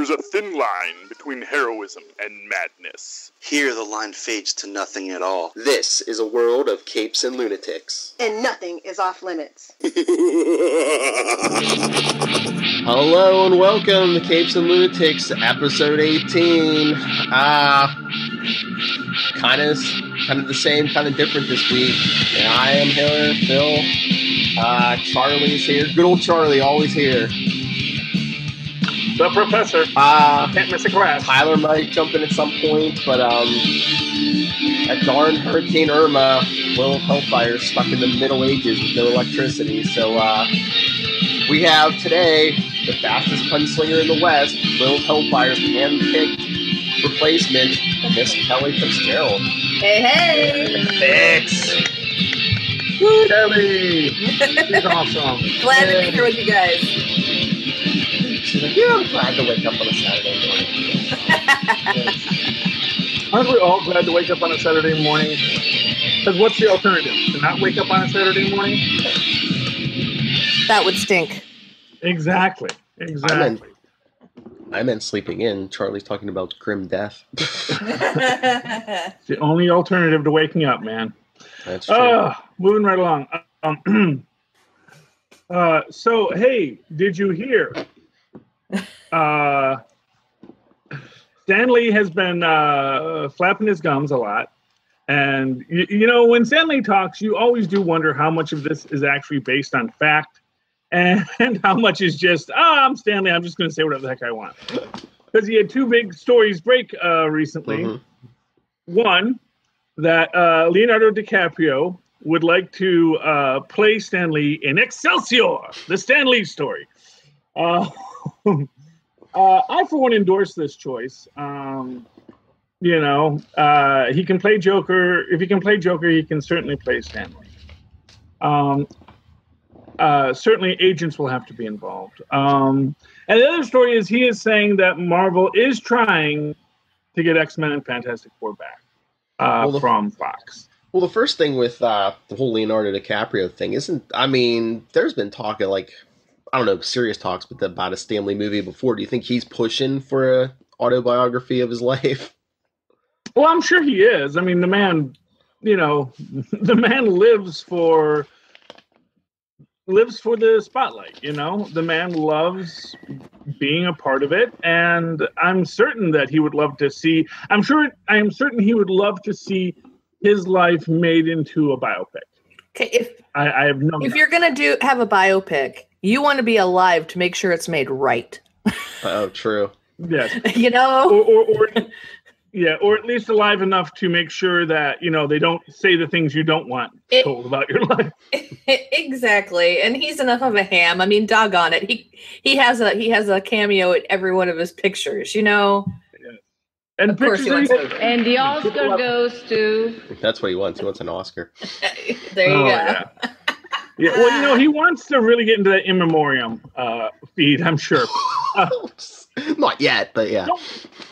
There's a thin line between heroism and madness. Here the line fades to nothing at all. This is a world of capes and lunatics. And nothing is off limits. Hello and welcome to Capes and Lunatics, episode 18. Kind of the same, kind of different this week. And I am here, Phil. Charlie's here. Good old Charlie, always here. The professor. Can't miss a class. Tyler might jump in at some point, but that darn Hurricane Irma, little hellfire stuck in the Middle Ages with no electricity. So we have today the fastest gunslinger in the West, Little Hellfire's hand-picked replacement, Miss Kelly Fitzgerald. Hey! Thanks. Woo, Kelly! She's awesome. Glad to be here with you guys. She's like, yeah, I'm glad to wake up on a Saturday morning. Aren't we all glad to wake up on a Saturday morning? Because what's the alternative? To not wake up on a Saturday morning? That would stink. Exactly. I meant sleeping in. Charlie's talking about grim death. It's the only alternative to waking up, man. That's true. Moving right along. So, hey, did you hear? Stanley has been flapping his gums a lot. And, you know, when Stanley talks, you always do wonder how much of this is actually based on fact and how much is just, I'm Stanley, I'm just going to say whatever the heck I want. Because he had two big stories break recently. Mm-hmm. One, that Leonardo DiCaprio would like to play Stanley in Excelsior, the Stan Lee story. I, for one, endorse this choice. You know, he can play Joker. If he can play Joker, he can certainly play Stanley. Certainly, agents will have to be involved. And the other story is he is saying that Marvel is trying to get X-Men and Fantastic Four back from Fox. Well, the first thing with the whole Leonardo DiCaprio thing there's been talk of, like, I don't know, serious talks, but about a Stan Lee movie before. Do you think he's pushing for an autobiography of his life? Well, I'm sure he is. I mean, the man, you know, the man lives for the spotlight, you know? The man loves being a part of it, and I'm certain that he would love to see, I am certain he would love to see his life made into a biopic. Okay, I have no if you're going to have a biopic, you want to be alive to make sure it's made right. Oh, true. Yes. You know? Or at least alive enough to make sure that, you know, they don't say the things you don't want told about your life. Exactly. And he's enough of a ham. I mean, doggone it. He has a cameo at every one of his pictures, you know? Yeah. And of course and the Oscar goes to... That's what he wants. He wants an Oscar. There you go. Yeah. Yeah, well, you know, he wants to really get into that in memoriam feed, I'm sure. Not yet, but yeah.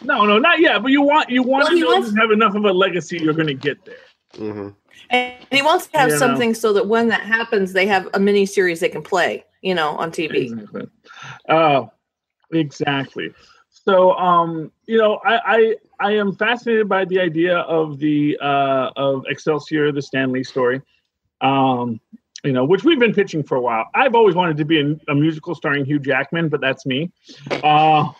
No, not yet. But you want to have enough of a legacy you're going to get there. Mm-hmm. And he wants to have something so that when that happens, they have a mini series they can play, you know, on TV. Exactly. So, you know, I am fascinated by the idea of of Excelsior, the Stan Lee story. You know, which we've been pitching for a while. I've always wanted to be a musical starring Hugh Jackman, but that's me. I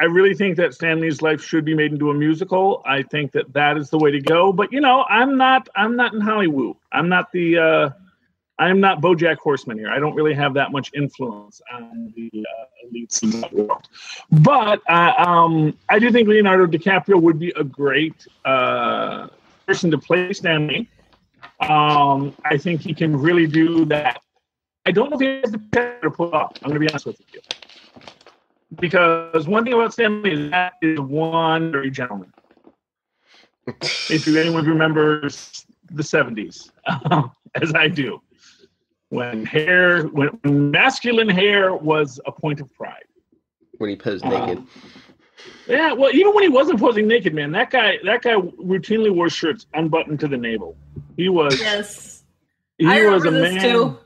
really think that Stan Lee's life should be made into a musical. I think that is the way to go. But you know, I'm not in Hollywood. I'm not BoJack Horseman here. I don't really have that much influence on the elites in that world. But I do think Leonardo DiCaprio would be a great person to play Stan Lee. I think he can really do that. I don't know if he has the power to pull off. I'm going to be honest with you. Because one thing about Stan Lee is that is one very gentleman. If anyone remembers the 70s, as I do, when masculine hair was a point of pride. When he posed naked. Yeah, well, even when he wasn't posing naked, man, that guy routinely wore shirts unbuttoned to the navel. He was. Yes. He I was a remember this man. too.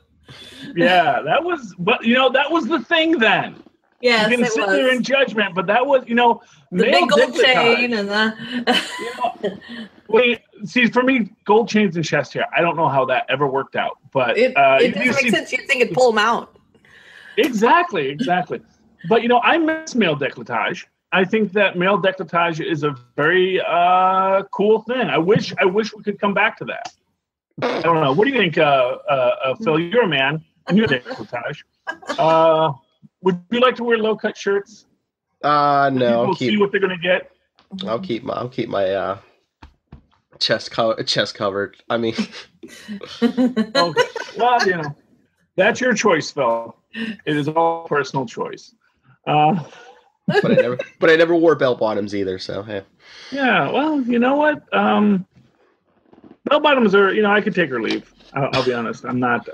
Yeah, that was, but that was the thing then. Yes, you can it sit was. there in judgment, but that was, The male big gold decolletage. chain and the. Wait, see, for me, gold chains and chest hair, I don't know how that ever worked out, but It doesn't make sense. You'd think it'd pull them out. Exactly. But I miss male decolletage. I think that male decolletage is a very cool thing. I wish we could come back to that. I don't know. What do you think, Phil? You're a man, and you're decolletage. Would you like to wear low cut shirts? No. People see what they're going to get. I'll keep my chest covered. I mean, Okay. Well, that's your choice, Phil. It is all personal choice. but I never wore bell bottoms either. So hey. Yeah. Well, you know what? Bell bottoms are. I could take or leave. I'll be honest. I'm not.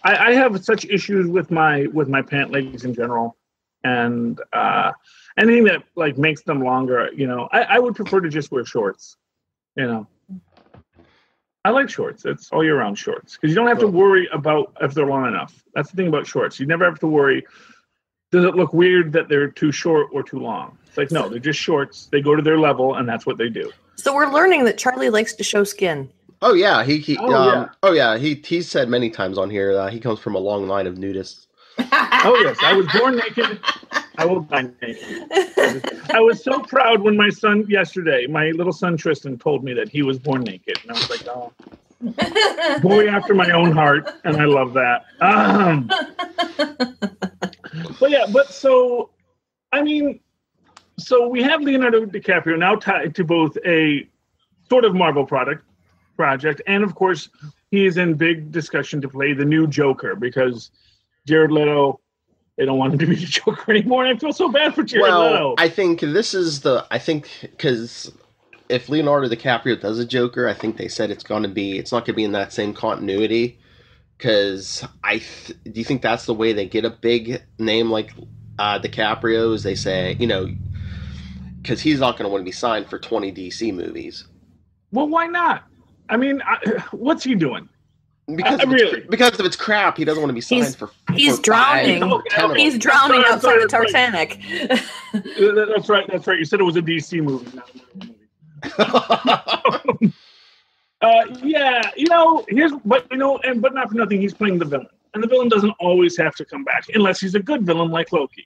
I have such issues with my pant legs in general, and anything that like makes them longer. I would prefer to just wear shorts. I like shorts. It's all year round shorts because you don't have to worry about if they're long enough. That's the thing about shorts. You never have to worry. Does it look weird that they're too short or too long? It's like, no, they're just shorts. They go to their level, and that's what they do. So we're learning that Charlie likes to show skin. Oh yeah, he said many times on here he comes from a long line of nudists. Oh yes, I was born naked. I will die naked. I was so proud when my little son Tristan told me that he was born naked, and I was like, oh, boy after my own heart, and I love that. So we have Leonardo DiCaprio now tied to both a sort of Marvel project, and of course he is in big discussion to play the new Joker because Jared Leto, they don't want him to be the Joker anymore, and I feel so bad for Jared Leto. I think because if Leonardo DiCaprio does a Joker, I think they said it's not going to be in that same continuity. Because do you think that's the way they get a big name like DiCaprio's? They say, because he's not going to want to be signed for 20 DC movies. Well, why not? I mean, what's he doing? Because if it's crap, he doesn't want to be signed for. He's drowning. He's drowning outside the Titanic. That's right. That's right. You said it was a DC movie, not a movie. But not for nothing, he's playing the villain, and the villain doesn't always have to come back unless he's a good villain like Loki,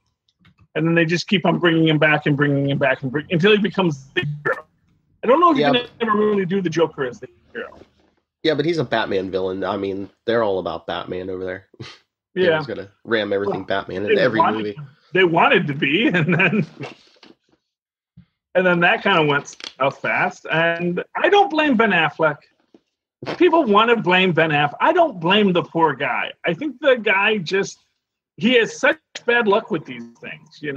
and then they just keep on bringing him back until he becomes the hero. I don't know if you can ever really do the Joker as the hero. Yeah, but he's a Batman villain. I mean, they're all about Batman over there. Yeah, he's gonna ram everything Batman in every movie. They wanted to be, and then that kind of went south fast. And I don't blame Ben Affleck. People want to blame Ben Affleck. I don't blame the poor guy. I think the guy he has such bad luck with these things. He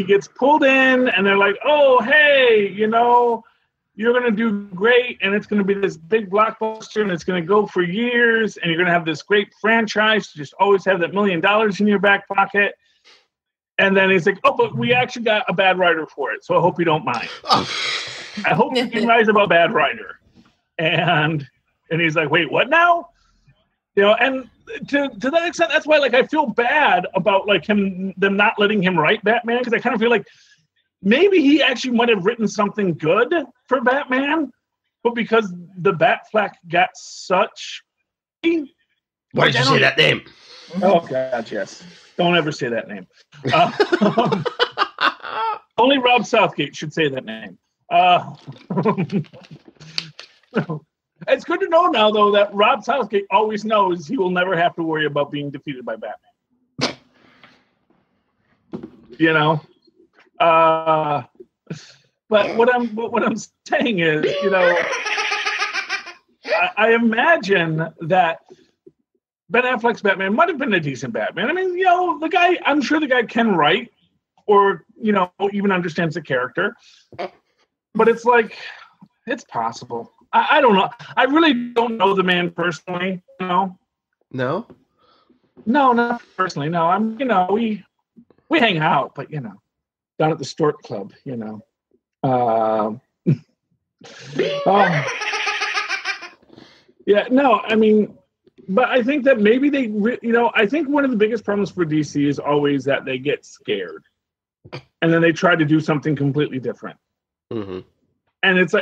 gets pulled in, and they're like, "Oh, hey, you're going to do great, and it's going to be this big blockbuster, and it's going to go for years, and you're going to have this great franchise. You just always have that $1 million in your back pocket." And then he's like, "Oh, but we actually got a bad writer for it, so I hope you don't mind. I hope you can rise above bad writer." And he's like, "Wait, what now?" And to that extent, that's why I feel bad about them not letting him write Batman, because I kind of feel like maybe he actually might have written something good for Batman, but because the Batfleck got such... Why did you say that name? Oh, God, yes. Don't ever say that name. Only Rob Southgate should say that name. It's good to know now, though, that Rob Southgate always knows he will never have to worry about being defeated by Batman. But what I'm saying is, I imagine that Ben Affleck's Batman might have been a decent Batman. I mean, the guy, I'm sure the guy can write or, even understands the character. But it's possible. I don't know. I really don't know the man personally, No? No, not personally. No, we hang out, but, down at the Stork Club, Yeah, no, I mean, but I think that maybe I think one of the biggest problems for DC is always that they get scared, and then they try to do something completely different. Mm-hmm. And it's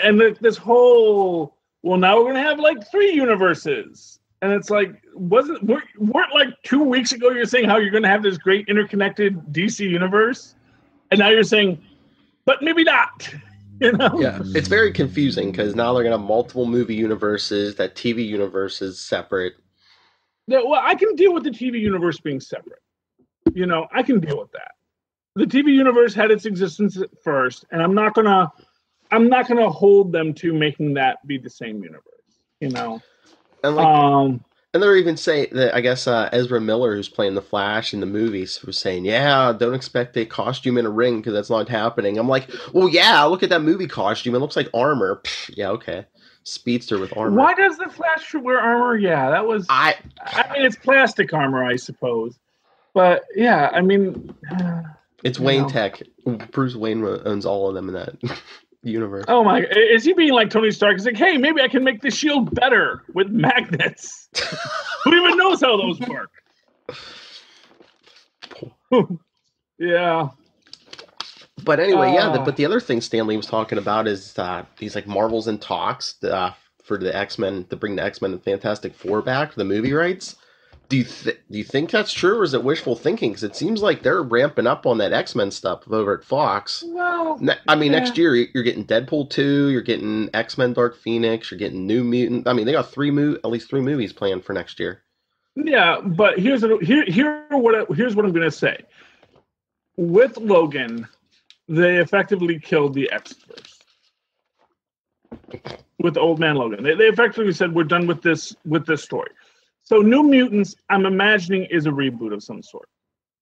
this whole, well, now we're going to have like 3 universes. And it's like, weren't like 2 weeks ago you're saying how you're going to have this great interconnected DC universe? And now you're saying, but maybe not. You know? Yeah, it's very confusing because now they're going to have multiple movie universes, that TV universe is separate. Yeah, well, I can deal with the TV universe being separate. You know, I can deal with that. The TV universe had its existence first, and I'm not gonna hold them to making that be the same universe. You know, and they're even saying that, I guess Ezra Miller, who's playing the Flash in the movies, was saying, "Yeah, don't expect a costume in a ring because that's not happening." I'm like, "Well, yeah, look at that movie costume; it looks like armor." Pfft, yeah, okay, speedster with armor. Why does the Flash wear armor? Yeah, that was. I mean, it's plastic armor, I suppose, but yeah, I mean. It's Wayne Tech. Bruce Wayne owns all of them in that universe. Oh my! Is he being like Tony Stark? He's like, hey, maybe I can make the shield better with magnets. Who even knows how those work? Yeah. But anyway, but the other thing Stanley was talking about is he's like, Marvel's in talks for the X-Men, to bring the X-Men and Fantastic Four back for the movie rights. Do you think that's true, or is it wishful thinking? Because it seems like they're ramping up on that X-Men stuff over at Fox. Well, next year you're getting Deadpool 2, you're getting X-Men Dark Phoenix, you're getting New Mutant. I mean, they got at least 3 movies planned for next year. Yeah, but here's what I'm going to say. With Logan, they effectively killed the X-Verse. With the Old Man Logan, they effectively said, we're done with this story. So New Mutants, I'm imagining, is a reboot of some sort.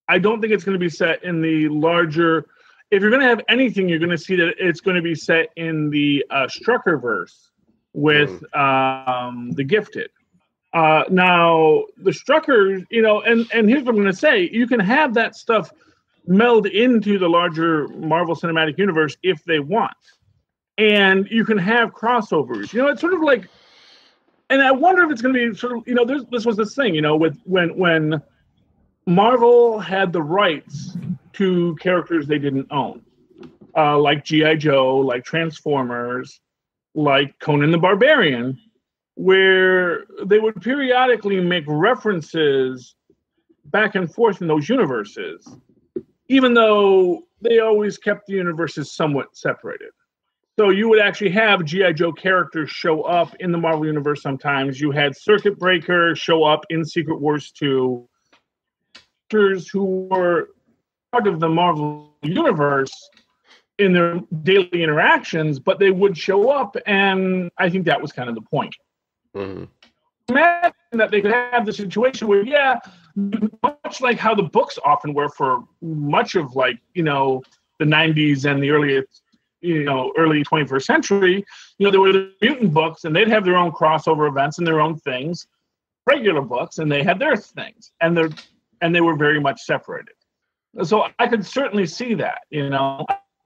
I don't think it's going to be set in the larger... If you're going to have anything, you're going to see that it's going to be set in the Struckerverse with the Gifted. Now, the Struckers, and here's what I'm going to say. You can have that stuff meld into the larger Marvel Cinematic Universe if they want. And you can have crossovers. It's sort of like... And I wonder if it's going to be sort of, this was this thing, with when Marvel had the rights to characters they didn't own, like G.I. Joe, like Transformers, like Conan the Barbarian, where they would periodically make references back and forth in those universes, even though they always kept the universes somewhat separated. So you would actually have G.I. Joe characters show up in the Marvel Universe sometimes. You had Circuit Breaker show up in Secret Wars 2. Characters who were part of the Marvel Universe in their daily interactions, but they would show up, and I think that was kind of the point. Mm-hmm. Imagine that they could have the situation where, much like how the books often were for much of, the 90s and the early 21st century, there were the mutant books, and they'd have their own crossover events and their own things, regular books, and they had their things, and they were very much separated. So I could certainly see that,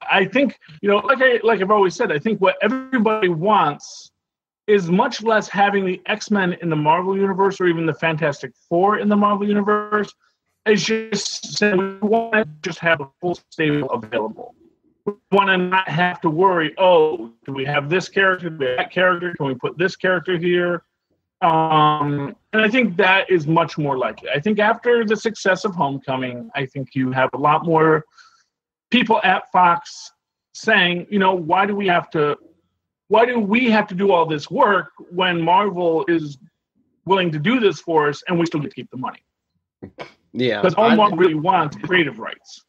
I think, like I've always said, I think what everybody wants is much less having the X-Men in the Marvel Universe or even the Fantastic Four in the Marvel Universe. It's just saying we want to just have a full stable available. We want to not have to worry, do we have this character, do we have that character, can we put this character here? And I think that is much more likely. I think after the success of Homecoming, I think you have a lot more people at Fox saying, why do we have to do all this work when Marvel is willing to do this for us and we still get to keep the money? Yeah. Because all Marvel really wants creative rights.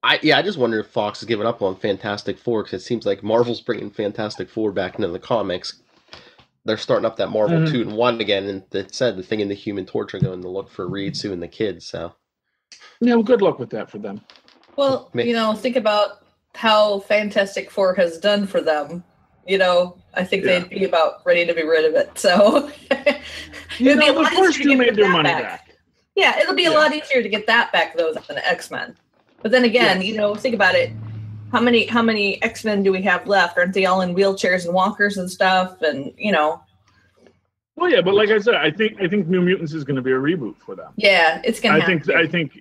I just wonder if Fox is giving up on Fantastic Four, because it seems like Marvel's bringing Fantastic Four back into the comics. They're starting up that Marvel 2-in-1 again, and it said the thing in the Human Torch are going to look for Reed, Sue, and the kids. So, yeah, well, good luck with that for them. Well, think about how Fantastic Four has done for them. I think they'd be about ready to be rid of it. So, the first two made their money back. Yeah, it'll be a lot easier to get that back though than X-Men. But then again, think about it. How many X-Men do we have left? Aren't they all in wheelchairs and walkers and stuff? And Well, yeah, but like I said, I think New Mutants is going to be a reboot for them. Yeah, it's going to happen. I think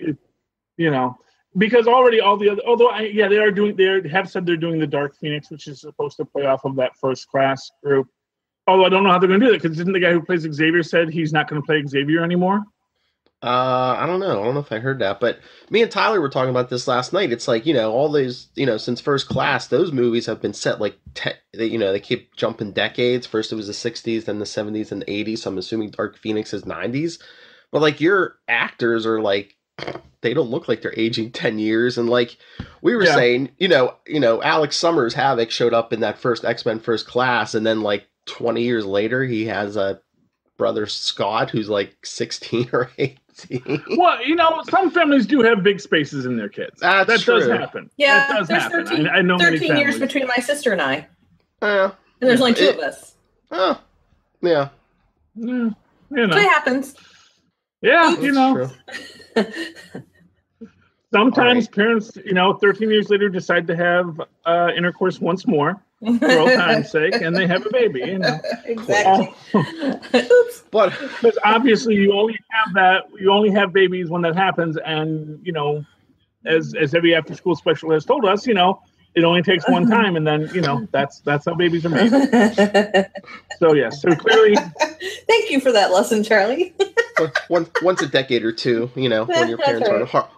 because already all the other, they have said they're doing the Dark Phoenix, which is supposed to play off of that First Class group. Although I don't know how they're going to do that, because didn't the guy who plays Xavier said he's not going to play Xavier anymore? I don't know. I don't know if I heard that, but me and Tyler were talking about this last night. It's like, all those, since First Class, those movies have been set like, they keep jumping decades. First it was the 60s, then the 70s and the 80s. So I'm assuming Dark Phoenix is 90s. But like your actors are like, they don't look like they're aging 10 years. And like we were saying, Alex Summers Havoc showed up in that first X-Men First Class. And then like 20 years later, he has a brother Scott who's like 16 or 18. Well, some families do have big spaces in their kids. That does happen. Yeah, that does there's happen. 13, I know 13 years between my sister and I. And there's only two of us. Oh, yeah. Yeah, It happens. Yeah, True. Sometimes parents, 13 years later decide to have intercourse once more for old time's sake, and they have a baby. Exactly. Oops. But because obviously you only have babies when that happens, and as every after school specialist has told us, it only takes one time, and then that's how babies are made. So yes, so clearly. Thank you for that lesson, Charlie. once a decade or two, when your parents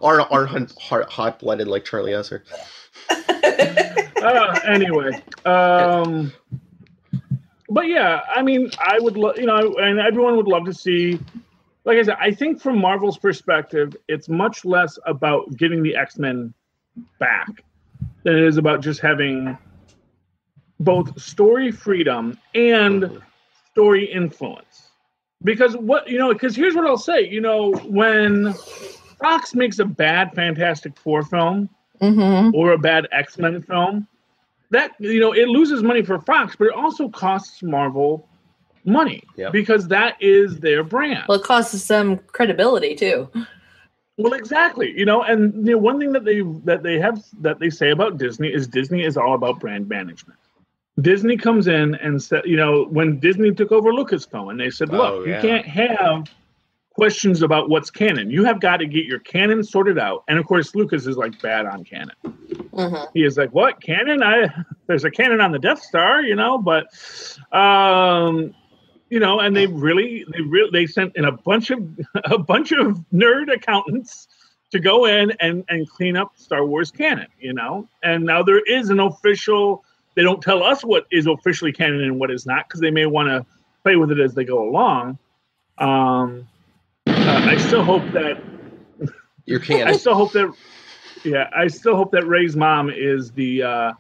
aren't hot-blooded like Charlie Esser. Anyway, but yeah, I mean, I would, and everyone would love to see. Like I said, I think from Marvel's perspective, it's much less about getting the X-Men back than it is about just having both story freedom and story influence. Because because here's what I'll say, when Fox makes a bad Fantastic Four film or a bad X-Men film, that, it loses money for Fox, but it also costs Marvel money because that is their brand. Well, it costs them credibility too. Well, exactly. And one thing that they say about Disney is all about brand management. Disney comes in and said, when Disney took over Lucasfilm, and they said, look, you can't have questions about what's canon. You have got to get your canon sorted out. And of course, Lucas is like bad on canon. He is like, what canon? There's a canon on the Death Star, but, and they sent in a bunch of nerd accountants to go in and clean up Star Wars canon, and now there is an official. They don't tell us what is officially canon and what is not, because they may want to play with it as they go along. I still hope that you're canon. I still hope that Rey's mom is the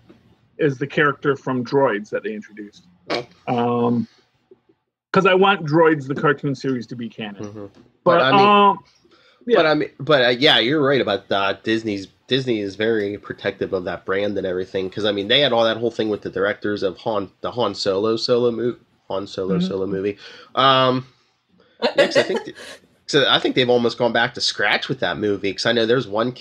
character from Droids that they introduced. Because I want Droids, the cartoon series, to be canon. But you're right about Disney is very protective of that brand and everything, because they had all that whole thing with the directors of the Han Solo movie. I think they've almost gone back to scratch with that movie, because I know there's one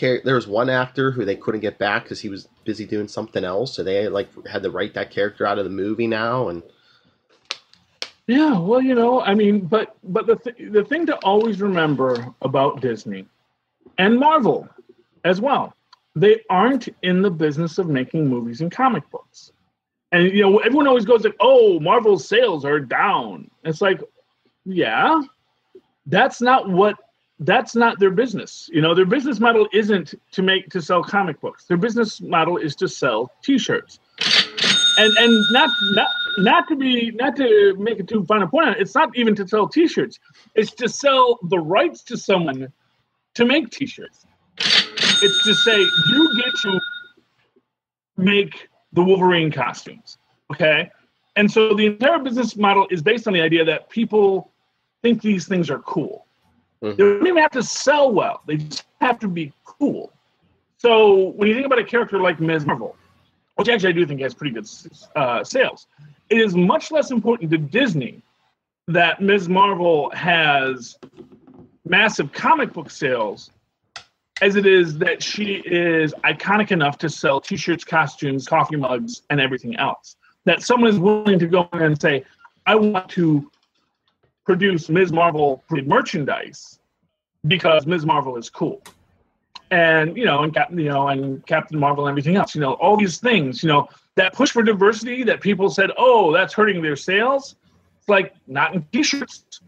actor who they couldn't get back because he was busy doing something else, so they had to write that character out of the movie now. And yeah, well, but the thing to always remember about Disney and Marvel as well, they aren't in the business of making movies and comic books. And everyone always goes like, "Oh, Marvel's sales are down." It's like, yeah, that's not their business. Their business model isn't to sell comic books. Their business model is to sell T-shirts. And not to make it too fine a point on it, it's not even to sell T-shirts. It's to sell the rights to someone to make T-shirts. It's to say, you get to make the Wolverine costumes, okay? And so the entire business model is based on the idea that people think these things are cool. They don't even have to sell well. They just have to be cool. So when you think about a character like Ms. Marvel, which actually I do think has pretty good sales, it is much less important to Disney that Ms. Marvel has massive comic book sales as it is that she is iconic enough to sell T-shirts, costumes, coffee mugs, and everything else. That someone is willing to go in and say, I want to produce Ms. Marvel merchandise because Ms. Marvel is cool. And Captain Marvel and everything else, all these things, that push for diversity that people said, oh, that's hurting their sales. It's like not in t-shirts,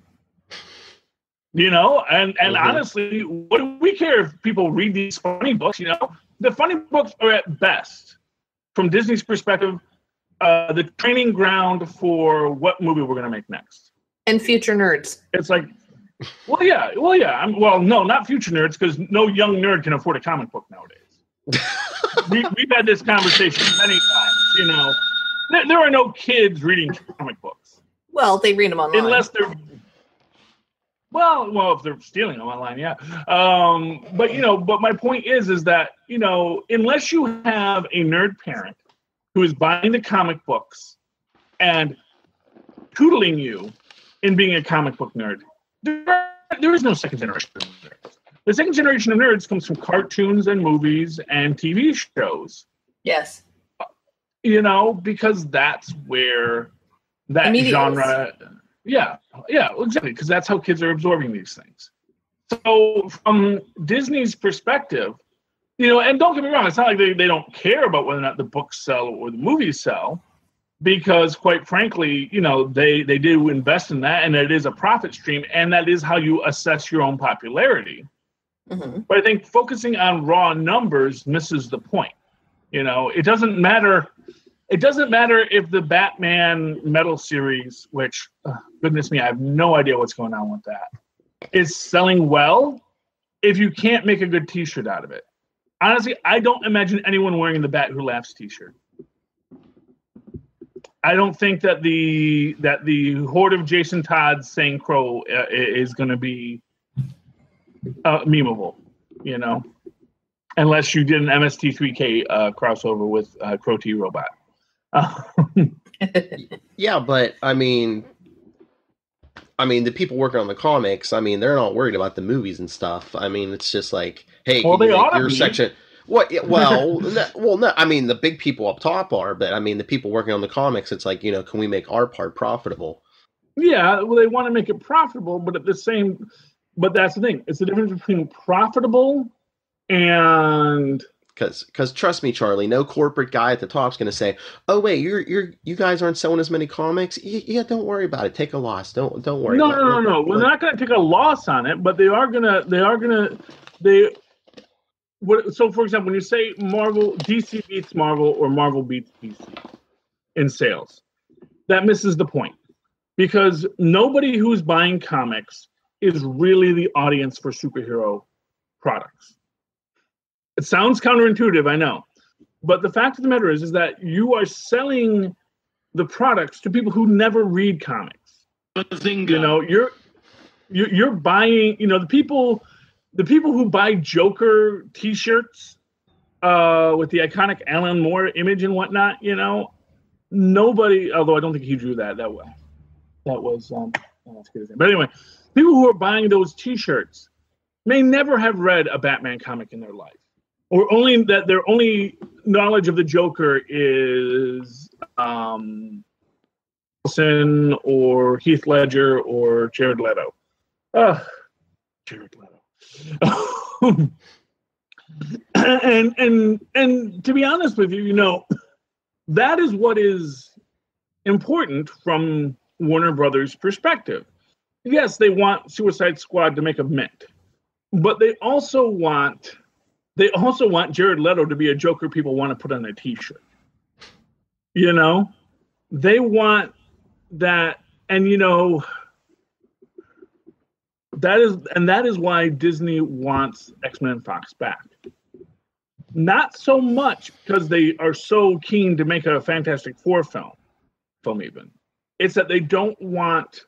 and honestly, what do we care if people read these funny books? The funny books are at best, from Disney's perspective, the training ground for what movie we're going to make next. And future nerds. It's like, well, yeah. No, not future nerds, because no young nerd can afford a comic book nowadays. We've had this conversation many times. There are no kids reading comic books. Well, they read them online. Unless they're... Well, if they're stealing them online, yeah. But my point is that, unless you have a nerd parent who is buying the comic books and tutoring you in being a comic book nerd, there is no second generation of nerds. The second generation of nerds comes from cartoons and movies and TV shows. Yes. Because that's where that genre... Yeah, exactly, because that's how kids are absorbing these things. So from Disney's perspective, and don't get me wrong, it's not like they don't care about whether or not the books sell or the movies sell, because quite frankly, they do invest in that, and it is a profit stream, and that is how you assess your own popularity. Mm-hmm. But I think focusing on raw numbers misses the point. It doesn't matter. It doesn't matter if the Batman Metal series, which, goodness me, I have no idea what's going on with that, is selling well if you can't make a good T-shirt out of it. Honestly, I don't imagine anyone wearing the Bat Who Laughs T-shirt. I don't think that the horde of Jason Todd saying Crow is going to be memeable, unless you did an MST3K crossover with Crow T Robot. Yeah, but I mean, the people working on the comics, they're not worried about the movies and stuff. It's just like, hey, well, can you make your section? What? Well, no. The big people up top are, but the people working on the comics, it's like, can we make our part profitable? Yeah, well, they want to make it profitable, but but that's the thing. It's the difference between profitable and. Because trust me, Charlie, no corporate guy at the top's going to say, "Oh wait, you guys aren't selling as many comics. Yeah, don't worry about it. Take a loss. Don't worry." No. We're not going to take a loss on it, but they are gonna. So, for example, when you say DC beats Marvel or Marvel beats DC in sales, that misses the point, because nobody who's buying comics is really the audience for superhero products. It sounds counterintuitive, I know. But the fact of the matter is that you are selling the products to people who never read comics. You're buying, the people who buy Joker T-shirts with the iconic Alan Moore image and whatnot, nobody, although I don't think he drew that well. That was, but anyway, people who are buying those T-shirts may never have read a Batman comic in their life. Or only that their only knowledge of the Joker is Wilson or Heath Ledger or Jared Leto. Jared Leto. and to be honest with you, that is what is important from Warner Brothers' perspective. Yes, they want Suicide Squad to make a mint, but they also want Jared Leto to be a Joker people want to put on their T-shirt. They want that, and that is why Disney wants X-Men and Fox back. Not so much because they are so keen to make a Fantastic Four film even. It's that they don't want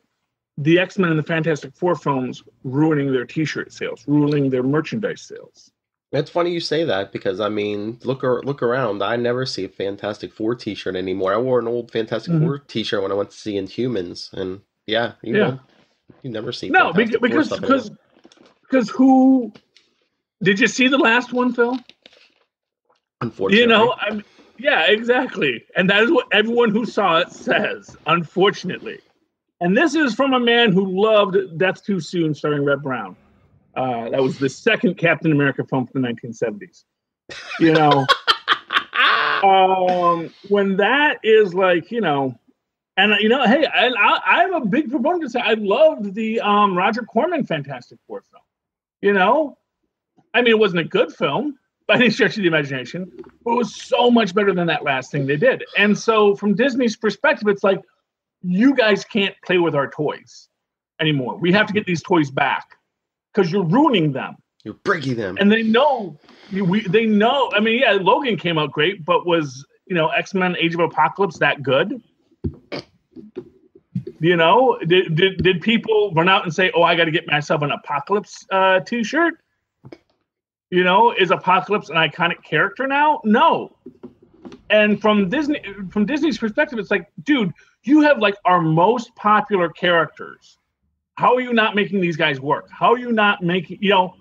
the X-Men and the Fantastic Four films ruining their T-shirt sales, ruining their merchandise sales. It's funny you say that, because look around. I never see a Fantastic Four T-shirt anymore. I wore an old Fantastic Four T-shirt when I went to see Inhumans, and you never see. No, because who did you see the last one, Phil? Unfortunately, yeah, exactly, and that is what everyone who saw it says. Unfortunately, And this is from a man who loved Death Too Soon, starring Red Brown. That was the second Captain America film from the 1970s. You know, when that is like, you know, and you know, hey, I'm a big proponent to say I loved the Roger Corman Fantastic Four film. You know, I mean, it wasn't a good film by any stretch of the imagination, but it was so much better than that last thing they did. And so, from Disney's perspective, it's like, you guys can't play with our toys anymore. We have to get these toys back because you're ruining them. You're breaking them. And they know. They know. I mean, yeah, Logan came out great, but was, you know, X-Men Age of Apocalypse that good? You know, did people run out and say, oh, I got to get myself an Apocalypse t-shirt? You know, is Apocalypse an iconic character now? No. And from Disney's perspective, it's like, dude, you have like our most popular characters. How are you not making these guys work? How are you not making, you know,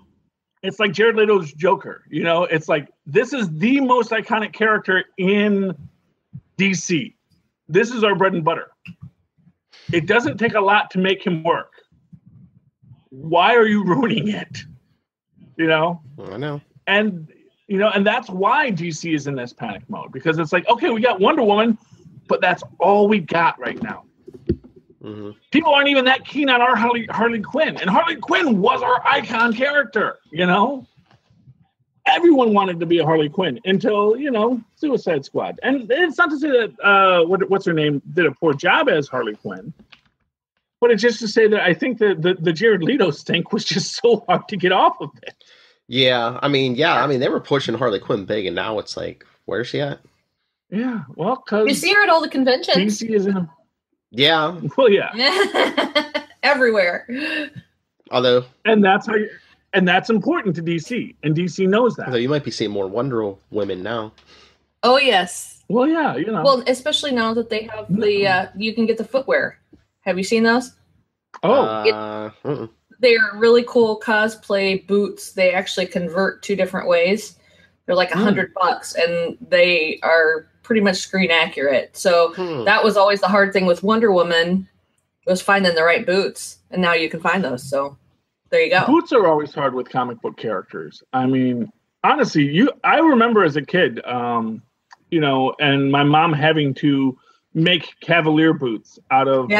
it's like Jared Leto's Joker. You know, it's like, this is the most iconic character in DC. This is our bread and butter. It doesn't take a lot to make him work. Why are you ruining it? You know? I know. And, you know, and that's why DC is in this panic mode, because it's like, okay, we got Wonder Woman, but that's all we got right now. Mm-hmm. People aren't even that keen on our Harley Quinn. And Harley Quinn was our icon character, you know? Everyone wanted to be a Harley Quinn until, you know, Suicide Squad. And it's not to say that, what's her name, did a poor job as Harley Quinn. But it's just to say that I think that the Jared Leto stink was just so hard to get off of it. Yeah, I mean, they were pushing Harley Quinn big, and now it's like, where's she at? Yeah, well, because you see her at all the conventions. DC is in. Yeah. Well, yeah. Everywhere. Although, and that's important to DC, and DC knows that. Although you might be seeing more Wonder Women now. Oh yes. Well, yeah, you know. Well, especially now that they have the you can get the footwear. Have you seen those? Oh. They're really cool cosplay boots. They actually convert two different ways. They're like $100, and they are pretty much screen accurate. So that was always the hard thing with Wonder Woman, was finding the right boots, and now you can find those. So there you go. Boots are always hard with comic book characters. I mean, honestly, I remember as a kid, you know, and my mom having to make Cavalier boots out of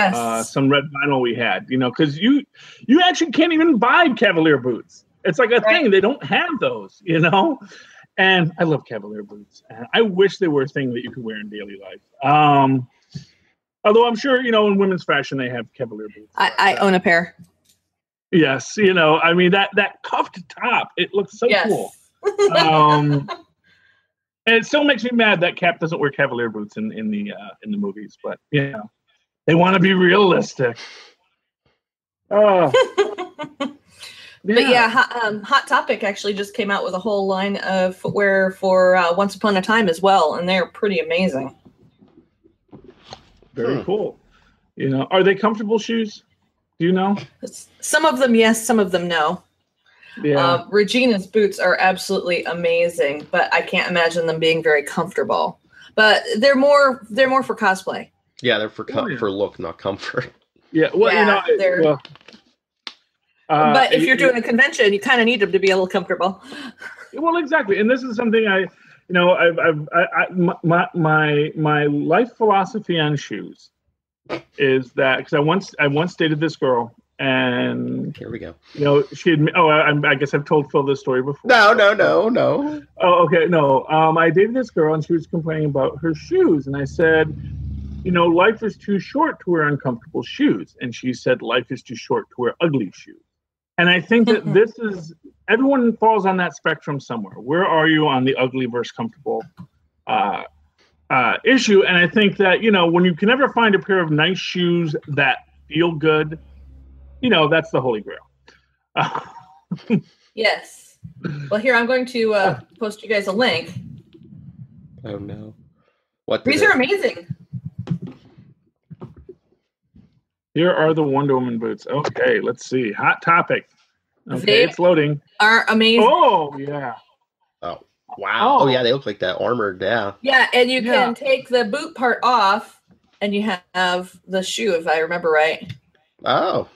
some red vinyl we had, you know, because you actually can't even buy Cavalier boots. It's like a thing. They don't have those, you know. And I love Cavalier boots. And I wish they were a thing that you could wear in daily life. Although I'm sure, you know, in women's fashion, they have Cavalier boots. I own a pair. Yes. You know, I mean, that cuffed top, it looks so cool. And it still makes me mad that Cap doesn't wear Cavalier boots in the movies. But, you know, they want to be realistic. But yeah, Hot Topic actually just came out with a whole line of footwear for Once Upon a Time as well, and they're pretty amazing. Very cool. You know, are they comfortable shoes? Do you know? Some of them, yes. Some of them, no. Yeah. Regina's boots are absolutely amazing, but I can't imagine them being very comfortable. But they're more for cosplay. Yeah, they're for look, not comfort. Yeah. Well, you know, but if you're doing a convention, you kind of need them to be a little comfortable. Well, exactly, and this is something my life philosophy on shoes is that, because I once dated this girl, and here we go. You know, I guess I've told Phil this story before. No. Oh, okay, no. I dated this girl, and she was complaining about her shoes, and I said, you know, life is too short to wear uncomfortable shoes, and she said, life is too short to wear ugly shoes. And I think that everyone falls on that spectrum somewhere. Where are you on the ugly versus comfortable issue? And I think that, you know, when you can never find a pair of nice shoes that feel good, you know, that's the holy grail. Yes. Well, here, I'm going to post you guys a link. Oh, no. These are amazing. Here are the Wonder Woman boots. Okay, let's see. Hot Topic. Okay, it's loading. Are amazing. Oh, yeah. Oh, wow. Oh, yeah, they look like that armored, yeah. Yeah, and you can take the boot part off, and you have the shoe, if I remember right. Oh.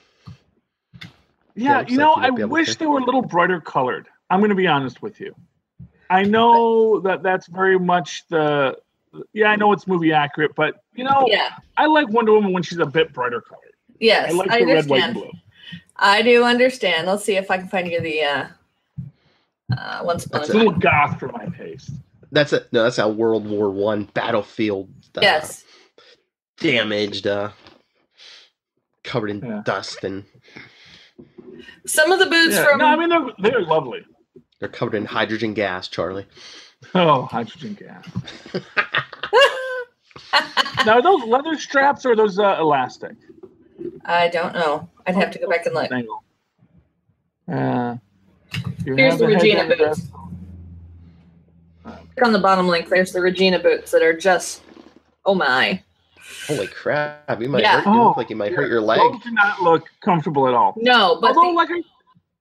Yeah, looks like you might I be able wish to. they were a little brighter colored. I'm going to be honest with you. I know that's very much I know it's movie accurate, but Yeah. I like Wonder Woman when she's a bit brighter colored. Yes, I like I the red, white, and understand. blue. I do understand. Let's see if I can find you the Once Upon a It's a little Time. goth for my taste. That's a World War I battlefield. Yes. Damaged, covered in dust, and Some of the boots from. No, I mean they're lovely. they're covered in hydrogen gas, Charlie. Oh, hydrogen gas. Now, are those leather straps or are those elastic? I don't know. I'd have to go back and look. Here's the Regina boots. On the bottom link, there's the Regina boots that are just, oh my. Holy crap! You might Yeah. hurt. You look like you might hurt your leg. Those do not look comfortable at all. No, but Although,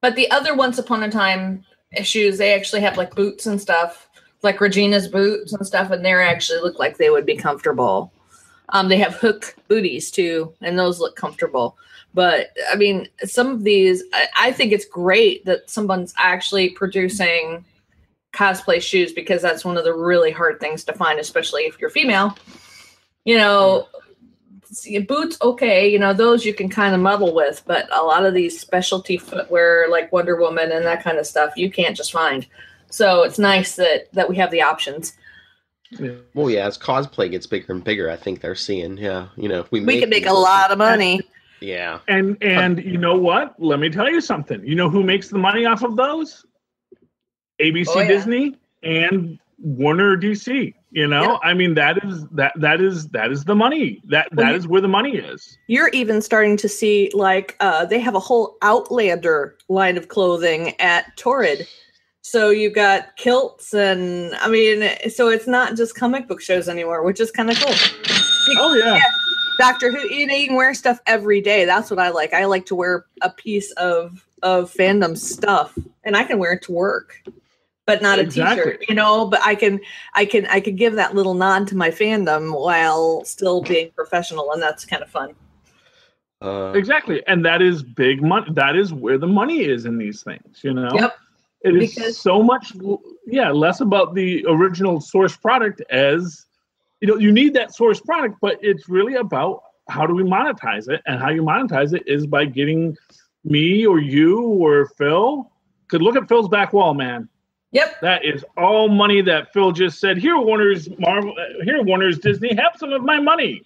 but the other Once Upon a Time shoes, they actually have like boots and stuff, like Regina's boots and stuff, and they actually look like they would be comfortable. They have hook booties too, and those look comfortable. But I mean, some of these, I think it's great that someone's actually producing cosplay shoes, because that's one of the really hard things to find, especially if you're female. Boots, okay, those you can kind of muddle with, but a lot of these specialty footwear like Wonder Woman and that kind of stuff, you can't just find. So it's nice that we have the options. Well, yeah, as cosplay gets bigger and bigger, I think they're seeing, if we can make a lot of money. Yeah. And you know what? Let me tell you something. You know who makes the money off of those? ABC Disney and Warner DC. I mean, that is the money. That is where the money is. You're even starting to see they have a whole Outlander line of clothing at Torrid. So you've got kilts, and I mean, so it's not just comic book shows anymore, which is kind of cool. Oh yeah. Doctor Who, you can wear stuff every day. That's what I like. I like to wear a piece of fandom stuff, and I can wear it to work, but not a t-shirt, but I can give that little nod to my fandom while still being professional, and that's kind of fun. Exactly. And that is big money. That is where the money is in these things, Yep. It is so much, less about the original source product as, you need that source product, but it's really about how do we monetize it, and how you monetize it is by getting me or you or Phil. Could look at Phil's back wall, man. Yep. That is all money that Phil just said, here, Warner's Disney, have some of my money.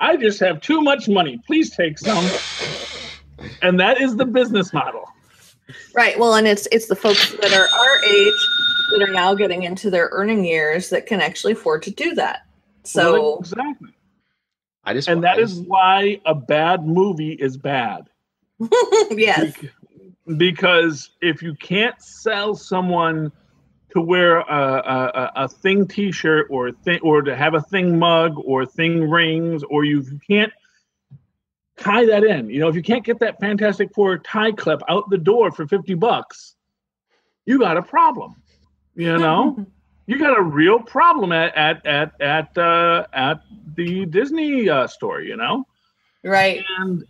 I just have too much money. Please take some. And that is the business model. Right. Well, and it's the folks that are our age that are now getting into their earning years that can actually afford to do that. So well, exactly. That is why a bad movie is bad. Yes. Because if you can't sell someone to wear a thing T-shirt or to have a thing mug or thing rings, or you can't tie that in, if you can't get that Fantastic Four tie clip out the door for $50, you got a problem. You got a real problem at the Disney store. Right.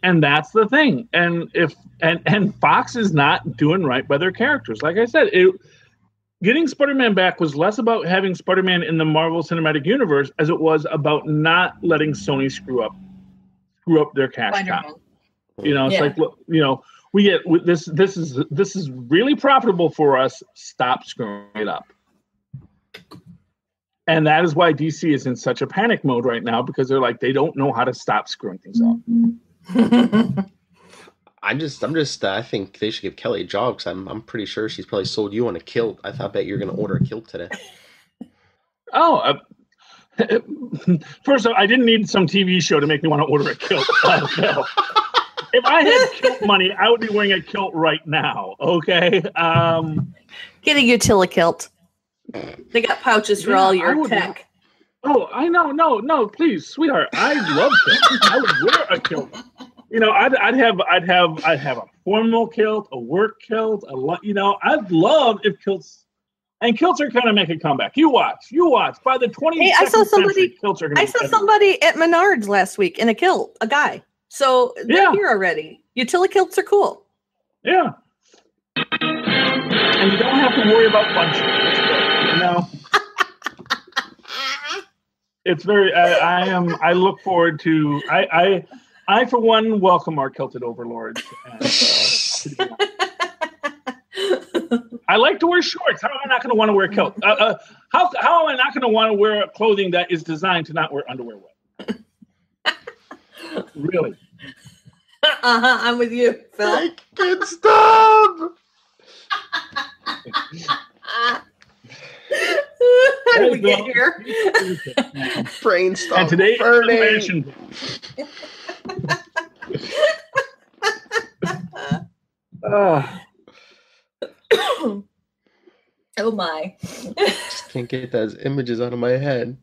And that's the thing. And Fox is not doing right by their characters. Like I said, getting Spider-Man back was less about having Spider-Man in the Marvel Cinematic Universe as it was about not letting Sony screw up their cash cow. It's like, look, we get this is really profitable for us. Stop screwing it up. And that is why DC is in such a panic mode right now, because they're like, they don't know how to stop screwing things up. I think they should give Kelly a job, because I'm pretty sure she's probably sold you on a kilt. I bet you're going to order a kilt today. Oh, first of all, I didn't need some TV show to make me want to order a kilt. No. If I had kilt money, I would be wearing a kilt right now. Okay. Get a Utilikilt. They got pouches for all your tech. Oh, I know. No, please, sweetheart. I love kilts. I would wear a kilt. I'd have a formal kilt, a work kilt, I'd love if kilts. And kilts are going to make a comeback. You watch. By the 22nd Hey, I saw century, kilts are going to I saw somebody at Menards last week in a kilt, a guy. So they're here already. Utility kilts are cool. Yeah. And you don't have to worry about bunching. It's good, you know? It's very, I look forward to, I for one, welcome our kilted overlords. And, I like to wear shorts. How am I not going to want to wear a kilt? How am I not going to want to wear clothing that is designed to not wear underwear with? Really? I'm with you, Phil. Good stuff. How did we get here? Brainstorm. And today burning. Oh my. Just can't get those images out of my head.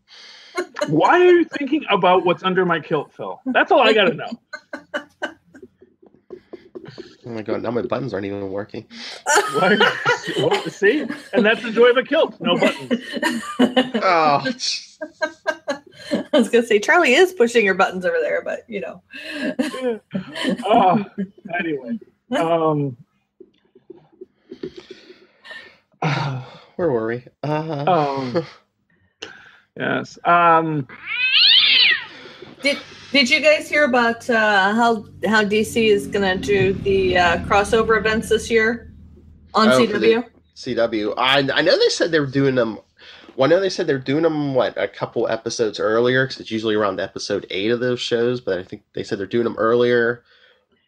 Why are you thinking about what's under my kilt, Phil? That's all I got to know. Oh my god, now my buttons aren't even working. Well, see? And that's the joy of a kilt. No buttons. Oh. I was going to say, Charlie is pushing your buttons over there, but, you know. Anyway. Where were we? Yes. Did you guys hear about how DC is going to do the crossover events this year on CW? CW. I know they said they were doing them. Well, I know they said they're doing them a couple episodes earlier because it's usually around episode 8 of those shows. But I think they said they're doing them earlier,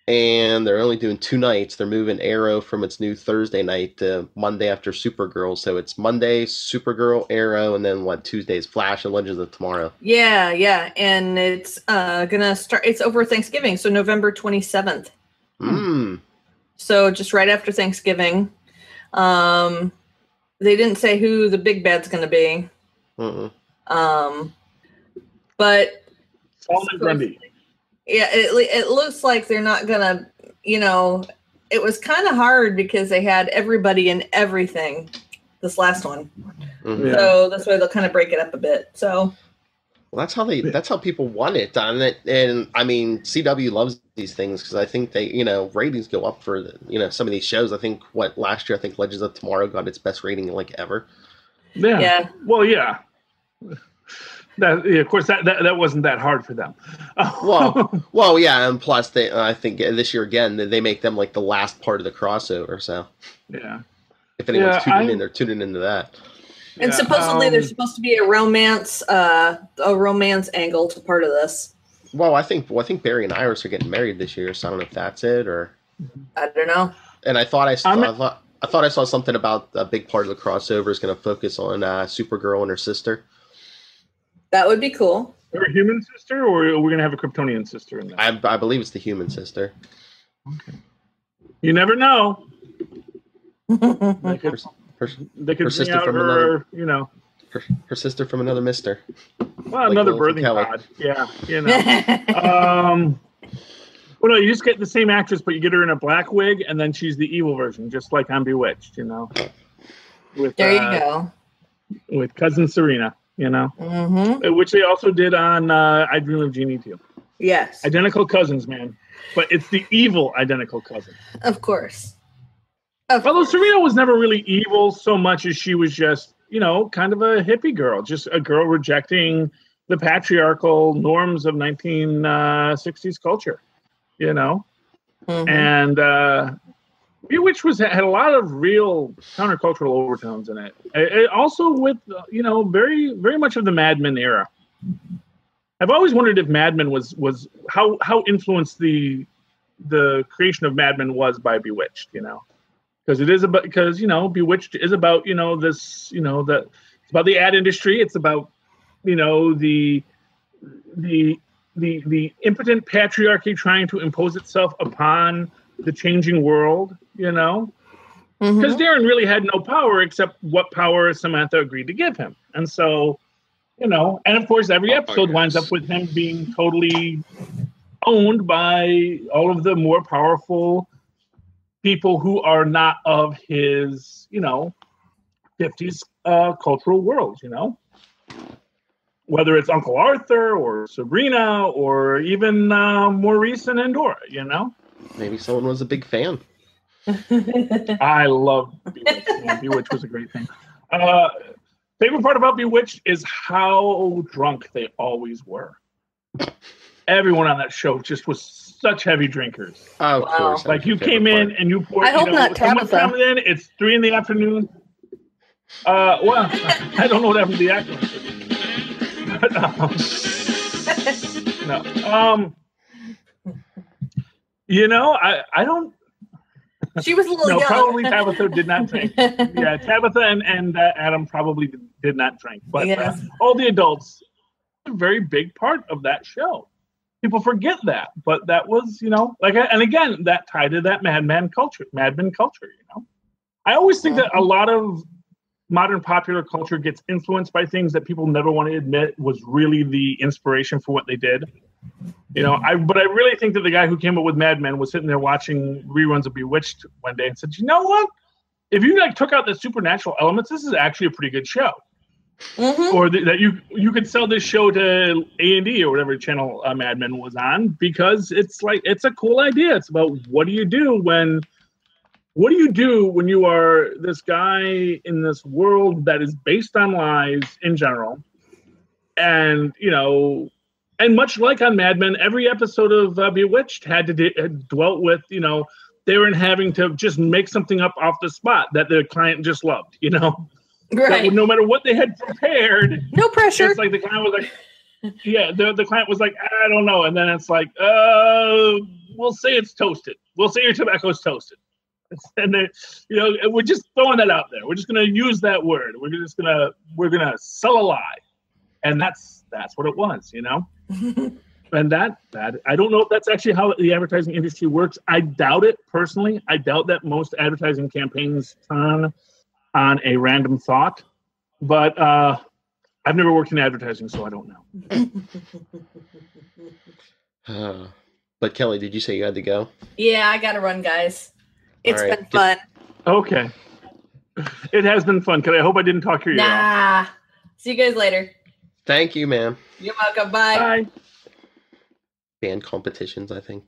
and they're only doing 2 nights. They're moving Arrow from its new Thursday night to Monday after Supergirl. So it's Monday, Supergirl, Arrow, and then Tuesday's Flash and Legends of Tomorrow. Yeah, and it's gonna start. It's over Thanksgiving, so November 27th. So just right after Thanksgiving. They didn't say who the big bad's going to be. But Solomon Grundy. Yeah, it looks like they're not going to, it was kind of hard because they had everybody in everything this last one. Yeah. So that's why they'll kind of break it up a bit. So well, that's how people want it done. And I mean, CW loves these things because I think they, ratings go up for some of these shows. I think last year, Legends of Tomorrow got its best rating ever. Yeah. Well, yeah. Of course, that wasn't that hard for them. well, yeah, and plus, I think this year again they make them the last part of the crossover. So yeah, if anyone's tuning in, they're tuning into that. And supposedly there's supposed to be a romance angle to part of this. Well, I think Barry and Iris are getting married this year, so I don't know if that's it or. I don't know. And I thought I saw something about a big part of the crossover is going to focus on Supergirl and her sister. That would be cool. Or a human sister, or are we going to have a Kryptonian sister in there? I believe it's the human sister. Okay. You never know. They could bring out her, her sister from another mister. Well, another birthing pod. Yeah, well, no, you just get the same actress, but you get her in a black wig, and then she's the evil version, just like on Bewitched, With, there you go. With cousin Serena, which they also did on I Dream of Jeannie too. Yes. Identical cousins, man. But it's the evil identical cousin. Of course. Although Serena was never really evil so much as she was just, kind of a hippie girl, just a girl rejecting the patriarchal norms of 1960s culture, And Bewitched had a lot of real countercultural overtones in it. It also with, very, very much of the Mad Men era. I've always wondered if Mad Men was how influenced the creation of Mad Men was by Bewitched, Because Bewitched is about, this, it's about the ad industry. It's about, the impotent patriarchy trying to impose itself upon the changing world, Because Darren really had no power except what power Samantha agreed to give him. And so, and of course, every episode winds up with him being totally owned by all of the more powerful people who are not of his 50s cultural world, you know? Whether it's Uncle Arthur or Sabrina or even more recent Endora, you know? Maybe someone was a big fan. I love Bewitched. Man. Bewitched was a great thing. Favorite part about Bewitched is how drunk they always were. Everyone on that show just was such heavy drinkers. Of course. Like you came in and you poured. I hope not someone Tabitha. comes in. It's 3 p.m. Well, I don't know what happened to the actor. But, no. You know, I don't. She was a little young. Probably Tabitha did not drink. Yeah, Tabitha and Adam probably did not drink. But Yes. all the adults, a very big part of that show. People forget that, but that was, you know, like, and again, that tied to that Mad Men culture, you know. I always think that a lot of modern popular culture gets influenced by things that people never want to admit was really the inspiration for what they did. You know, but I really think that the guy who came up with Mad Men was sitting there watching reruns of Bewitched one day and said, you know what? If you like took out the supernatural elements, this is actually a pretty good show. Mm-hmm. Or that you could sell this show to A&E or whatever channel Mad Men was on, because it's like, it's a cool idea. It's about what do you do when you are this guy in this world that is based on lies in general, and you know, and much like on Mad Men, every episode of Bewitched had dwelt with, you know, they were having to just make something up off the spot that the client just loved, you know. Right. That no matter what they had prepared, no pressure. It's like the client was like, yeah, the client was like, I don't know, and then it's like, we'll say it's toasted. We'll say your tobacco's toasted, and then, you know, we're just throwing that out there. We're just gonna use that word. We're gonna sell a lie, and that's what it was, you know. And that I don't know if that's actually how the advertising industry works. I doubt it personally. I doubt that most advertising campaigns turn on a random thought, but I've never worked in advertising, so I don't know. But Kelly, did you say you had to go? Yeah, I gotta run, guys. It's been fun. Okay. It has been fun. I hope I didn't talk your ear off. See you guys later. Thank you, ma'am. You're welcome. Bye. Bye. Band competitions, I think.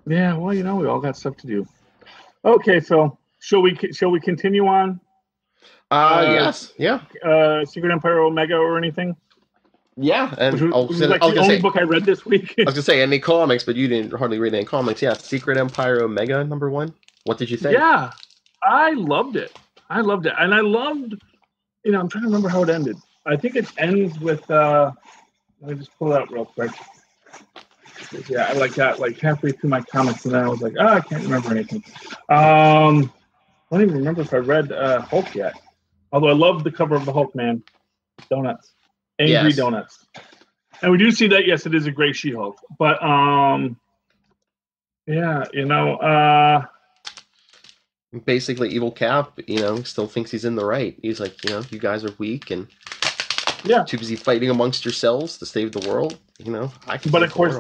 Yeah, well, you know, we all got stuff to do. Okay, so shall we continue on? Yes. Yeah. Secret Empire Omega or anything? Yeah, and which was the only book I read this week. I was gonna say any comics, but you didn't hardly read any comics. Yeah, Secret Empire Omega #1. What did you think? Yeah, I loved it, and I loved. You know, I'm trying to remember how it ended. I think it ends with. Let me just pull it out real quick. Yeah, I got halfway through my comics, and then I was like, I can't remember anything. I don't even remember if I read Hulk yet. Although I love the cover of the Hulk, man. Donuts. Angry donuts. And we do see that, yes, it is a gray She-Hulk. But, yeah, you know. Basically, Evil Cap, you know, still thinks he's in the right. He's like, you know, you guys are weak and too busy fighting amongst yourselves to save the world. You know, but of course,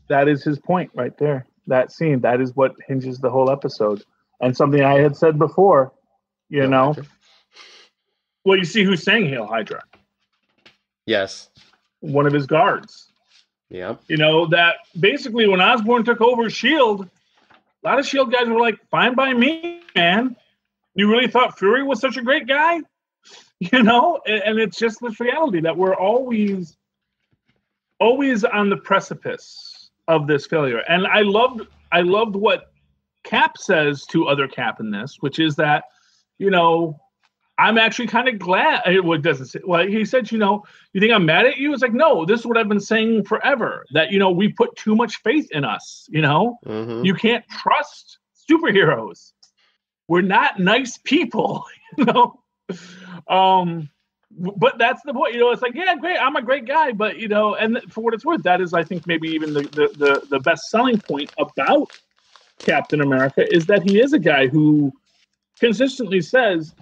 that is his point right there. That scene, that is what hinges the whole episode. And something I had said before, you know. Hydra. Well, you see who's saying Hail Hydra. Yes. One of his guards. Yeah. You know, that basically when Osborn took over S.H.I.E.L.D., a lot of S.H.I.E.L.D. guys were like, fine by me, man. You really thought Fury was such a great guy? You know? And it's just this reality that we're always on the precipice of this failure. And I loved what Cap says to other Cap in this, which is that, you know, I'm actually kind of glad. He said, you know, you think I'm mad at you? It's like, no, this is what I've been saying forever, that, you know, we put too much faith in us, you know? Mm-hmm. You can't trust superheroes. We're not nice people, you know? But that's the point, you know, it's like, yeah, great, I'm a great guy, but, you know, and for what it's worth, that is, I think, maybe even the best selling point about Captain America is that he is a guy who consistently says,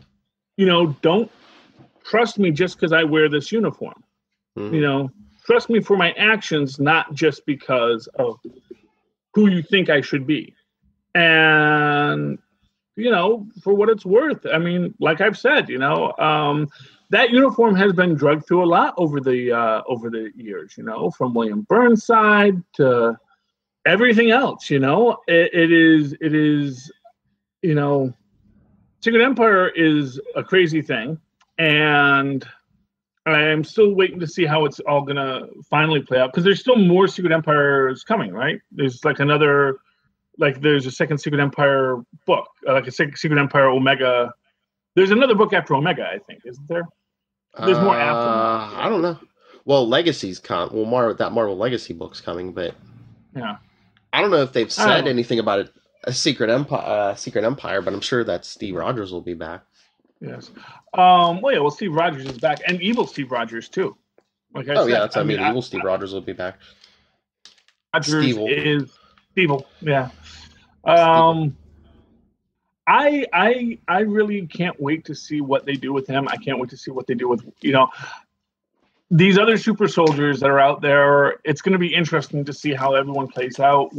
you know, don't trust me just because I wear this uniform. Mm-hmm. You know, trust me for my actions, not just because of who you think I should be. And, for what it's worth. I mean, like I've said, that uniform has been drugged through a lot over the years, from William Burnside to everything else. It is, Secret Empire is a crazy thing, and I'm still waiting to see how it's all gonna finally play out, because there's still more Secret Empires coming, right? There's there's a second Secret Empire book, like a Secret Empire Omega. There's another book after Omega, I think, isn't there? There's more after. I don't know. Well, Legacy's that Marvel Legacy book's coming, but yeah, I don't know if they've said anything about it. A Secret Empire, but I'm sure that Steve Rogers will be back. Yes. Well, Steve Rogers is back, and evil Steve Rogers too. Like I said, yeah, that's what I mean. Evil Steve Rogers will be back. Rogers is Steve. Yeah. I really can't wait to see what they do with him. I can't wait to see what they do with these other super soldiers that are out there. It's going to be interesting to see how everyone plays out,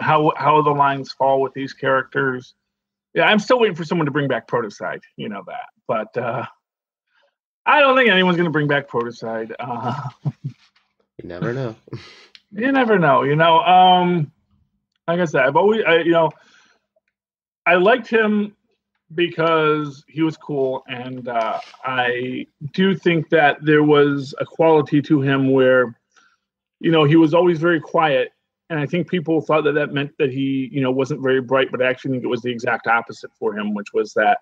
how the lines fall with these characters. Yeah, I'm still waiting for someone to bring back Protocide, that. But I don't think anyone's going to bring back Protocide. You never know. You never know. Like I said, I liked him because he was cool, and I do think that there was a quality to him where, he was always very quiet, and I think people thought that meant that he, wasn't very bright, but I actually think it was the exact opposite for him, which was that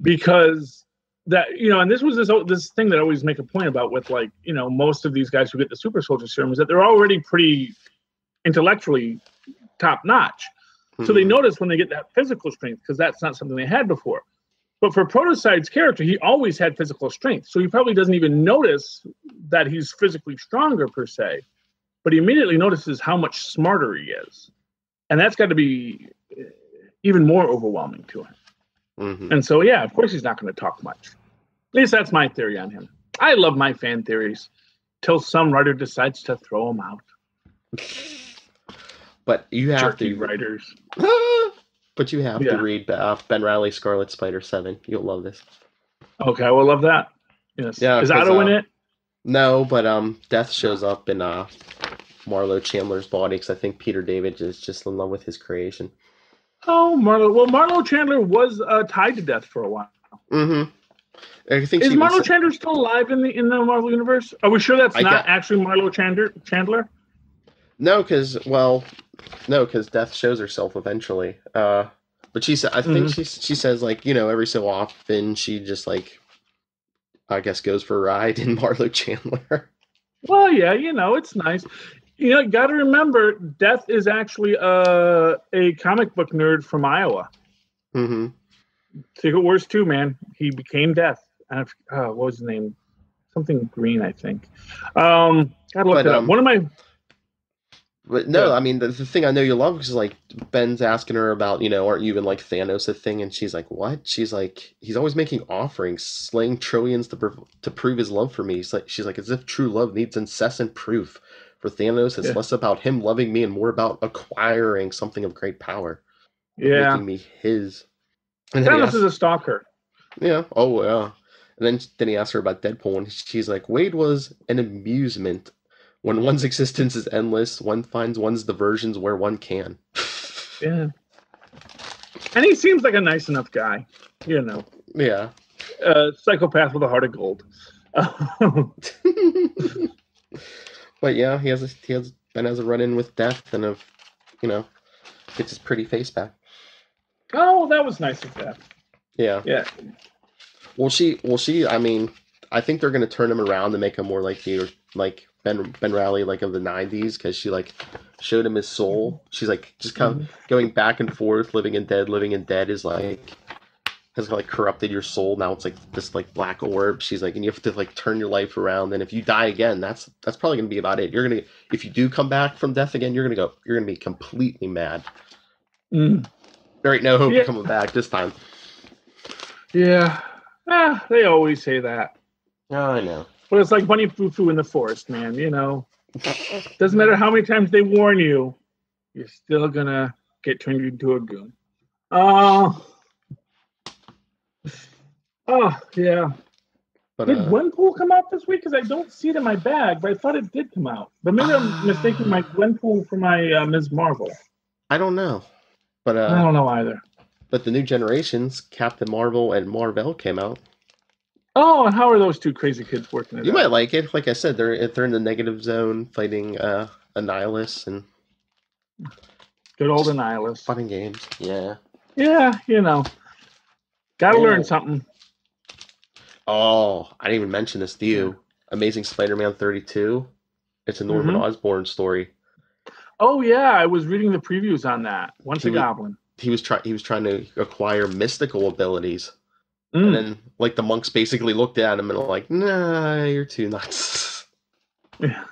because that, and this was this thing that I always make a point about with, most of these guys who get the super soldier serum is that they're already pretty intellectually top notch. So they notice when they get that physical strength, because that's not something they had before. But for Protocide's character, he always had physical strength. So he probably doesn't even notice that he's physically stronger per se, but he immediately notices how much smarter he is. And that's got to be even more overwhelming to him. Mm-hmm. And so, yeah, of course he's not going to talk much. At least that's my theory on him. I love my fan theories till some writer decides to throw them out. But you have Jerky writers. But you have to read Ben Reilly, Scarlet Spider 7. You'll love this. Okay, I will love that. Yes. Yeah, is Otto in it? No, but Death shows up in Marlo Chandler's body, because I think Peter David is just in love with his creation. Oh, Marlo. Well, Marlo Chandler was tied to Death for a while. Mm-hmm. I think is Marlo Chandler still alive in the Marvel universe? Are we sure that's not actually Marlo Chandler? No, because Death shows herself eventually. But she said, I think she says, every so often she just I guess goes for a ride in Marlo Chandler. Well, yeah, it's nice. You got to remember, Death is actually a comic book nerd from Iowa. Mm-hmm. Secret Wars 2, man. He became Death. What was his name? Something Green, I think. Gotta look it up. One of my... But no, I mean, the thing I know you love is Ben's asking her about, aren't you even like Thanos a thing? And she's like, what? She's like, he's always making offerings, slaying trillions to prove his love for me. She's like, as if true love needs incessant proof. For Thanos, it's less about him loving me and more about acquiring something of great power. Yeah. Making me his. And Thanos is a stalker. Yeah. Oh, yeah. And then he asks her about Deadpool, and she's like, Wade was an amusement. When one's existence is endless, one finds one's diversions where one can. Yeah. And he seems like a nice enough guy, Yeah. Psychopath with a heart of gold. But yeah, Ben has a run-in with Death, and gets his pretty face back. Oh, that was nice of Death. Yeah. Yeah. Well, I mean, I think they're going to turn him around to make him more like Ben Reilly, of the 90s, because she showed him his soul. She's just kind of going back and forth, living and dead is has corrupted your soul. Now it's this black orb. She's and you have to turn your life around, and if you die again, that's probably gonna be about it. If you do come back from death again, you're gonna be completely mad. There ain't no hope of coming back this time. Yeah. They always say that. Oh, I know. But it's like Bunny Foo Foo in the forest, man, Doesn't matter how many times they warn you, you're still gonna get turned into a goon. Oh, yeah. But Did Gwenpool come out this week? Because I don't see it in my bag, but I thought it did come out. But maybe I'm mistaking my Gwenpool for my Ms. Marvel. I don't know. But I don't know either. But the new generations, Captain Marvel and Marvel, came out. Oh, and how are those two crazy kids working it out? You might like it. Like I said, they're in the negative zone fighting Annihilus and good old Annihilus. Fun and games. Yeah. Yeah, gotta learn something. Oh, I didn't even mention this to you. Amazing Spider-Man 32. It's a Norman Osborn story. Oh yeah, I was reading the previews on that. Once a Goblin. He was trying to acquire mystical abilities. And then like the monks basically looked at him and were like, "Nah, you're too nuts." Yeah.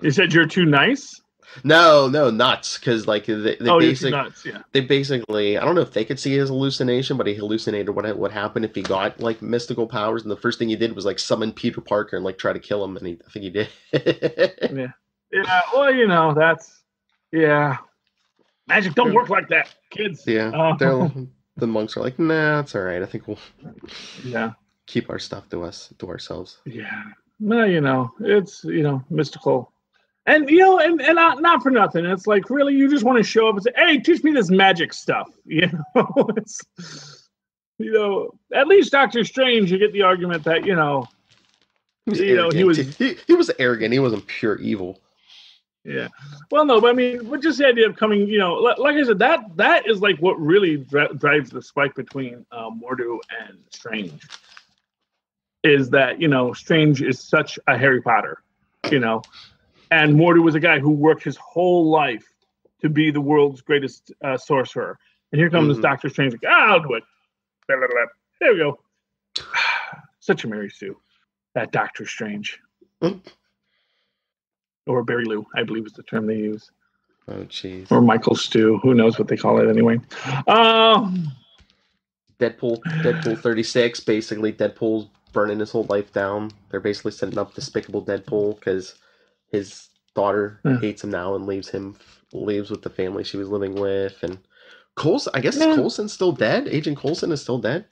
You said you're too nice? No, nuts. Because like they basically, nuts, yeah. They basically, I don't know if they could see his hallucination, but he hallucinated what happened if he got like mystical powers. And the first thing he did was like summon Peter Parker and like try to kill him. And I think he did. Yeah. Well, that's magic don't work like that, kids. Yeah. The monks are like, nah, it's all right. I think we'll keep our stuff to ourselves. Yeah. No, it's mystical. And and not for nothing. It's like, really, you just want to show up and say, "Hey, teach me this magic stuff." It's at least Doctor Strange, you get the argument that he was arrogant. He wasn't pure evil. Yeah. Well, no, but I mean, just the idea of coming, like I said, that is like what really drives the spike between Mordo and Strange. Is that Strange is such a Harry Potter, and Mordo was a guy who worked his whole life to be the world's greatest sorcerer. And here comes Doctor Strange, like, I'll do it. Blah, blah, blah. There we go. Such a Mary Sue, that Doctor Strange. Or Barry Lou, I believe is the term they use. Oh, jeez. Or Michael Stew. Who knows what they call it anyway. Deadpool 36, basically Deadpool's burning his whole life down. They're basically setting up despicable Deadpool because his daughter hates him now and leaves with the family she was living with. And Coulson, I guess Coulson's still dead? Agent Coulson is still dead?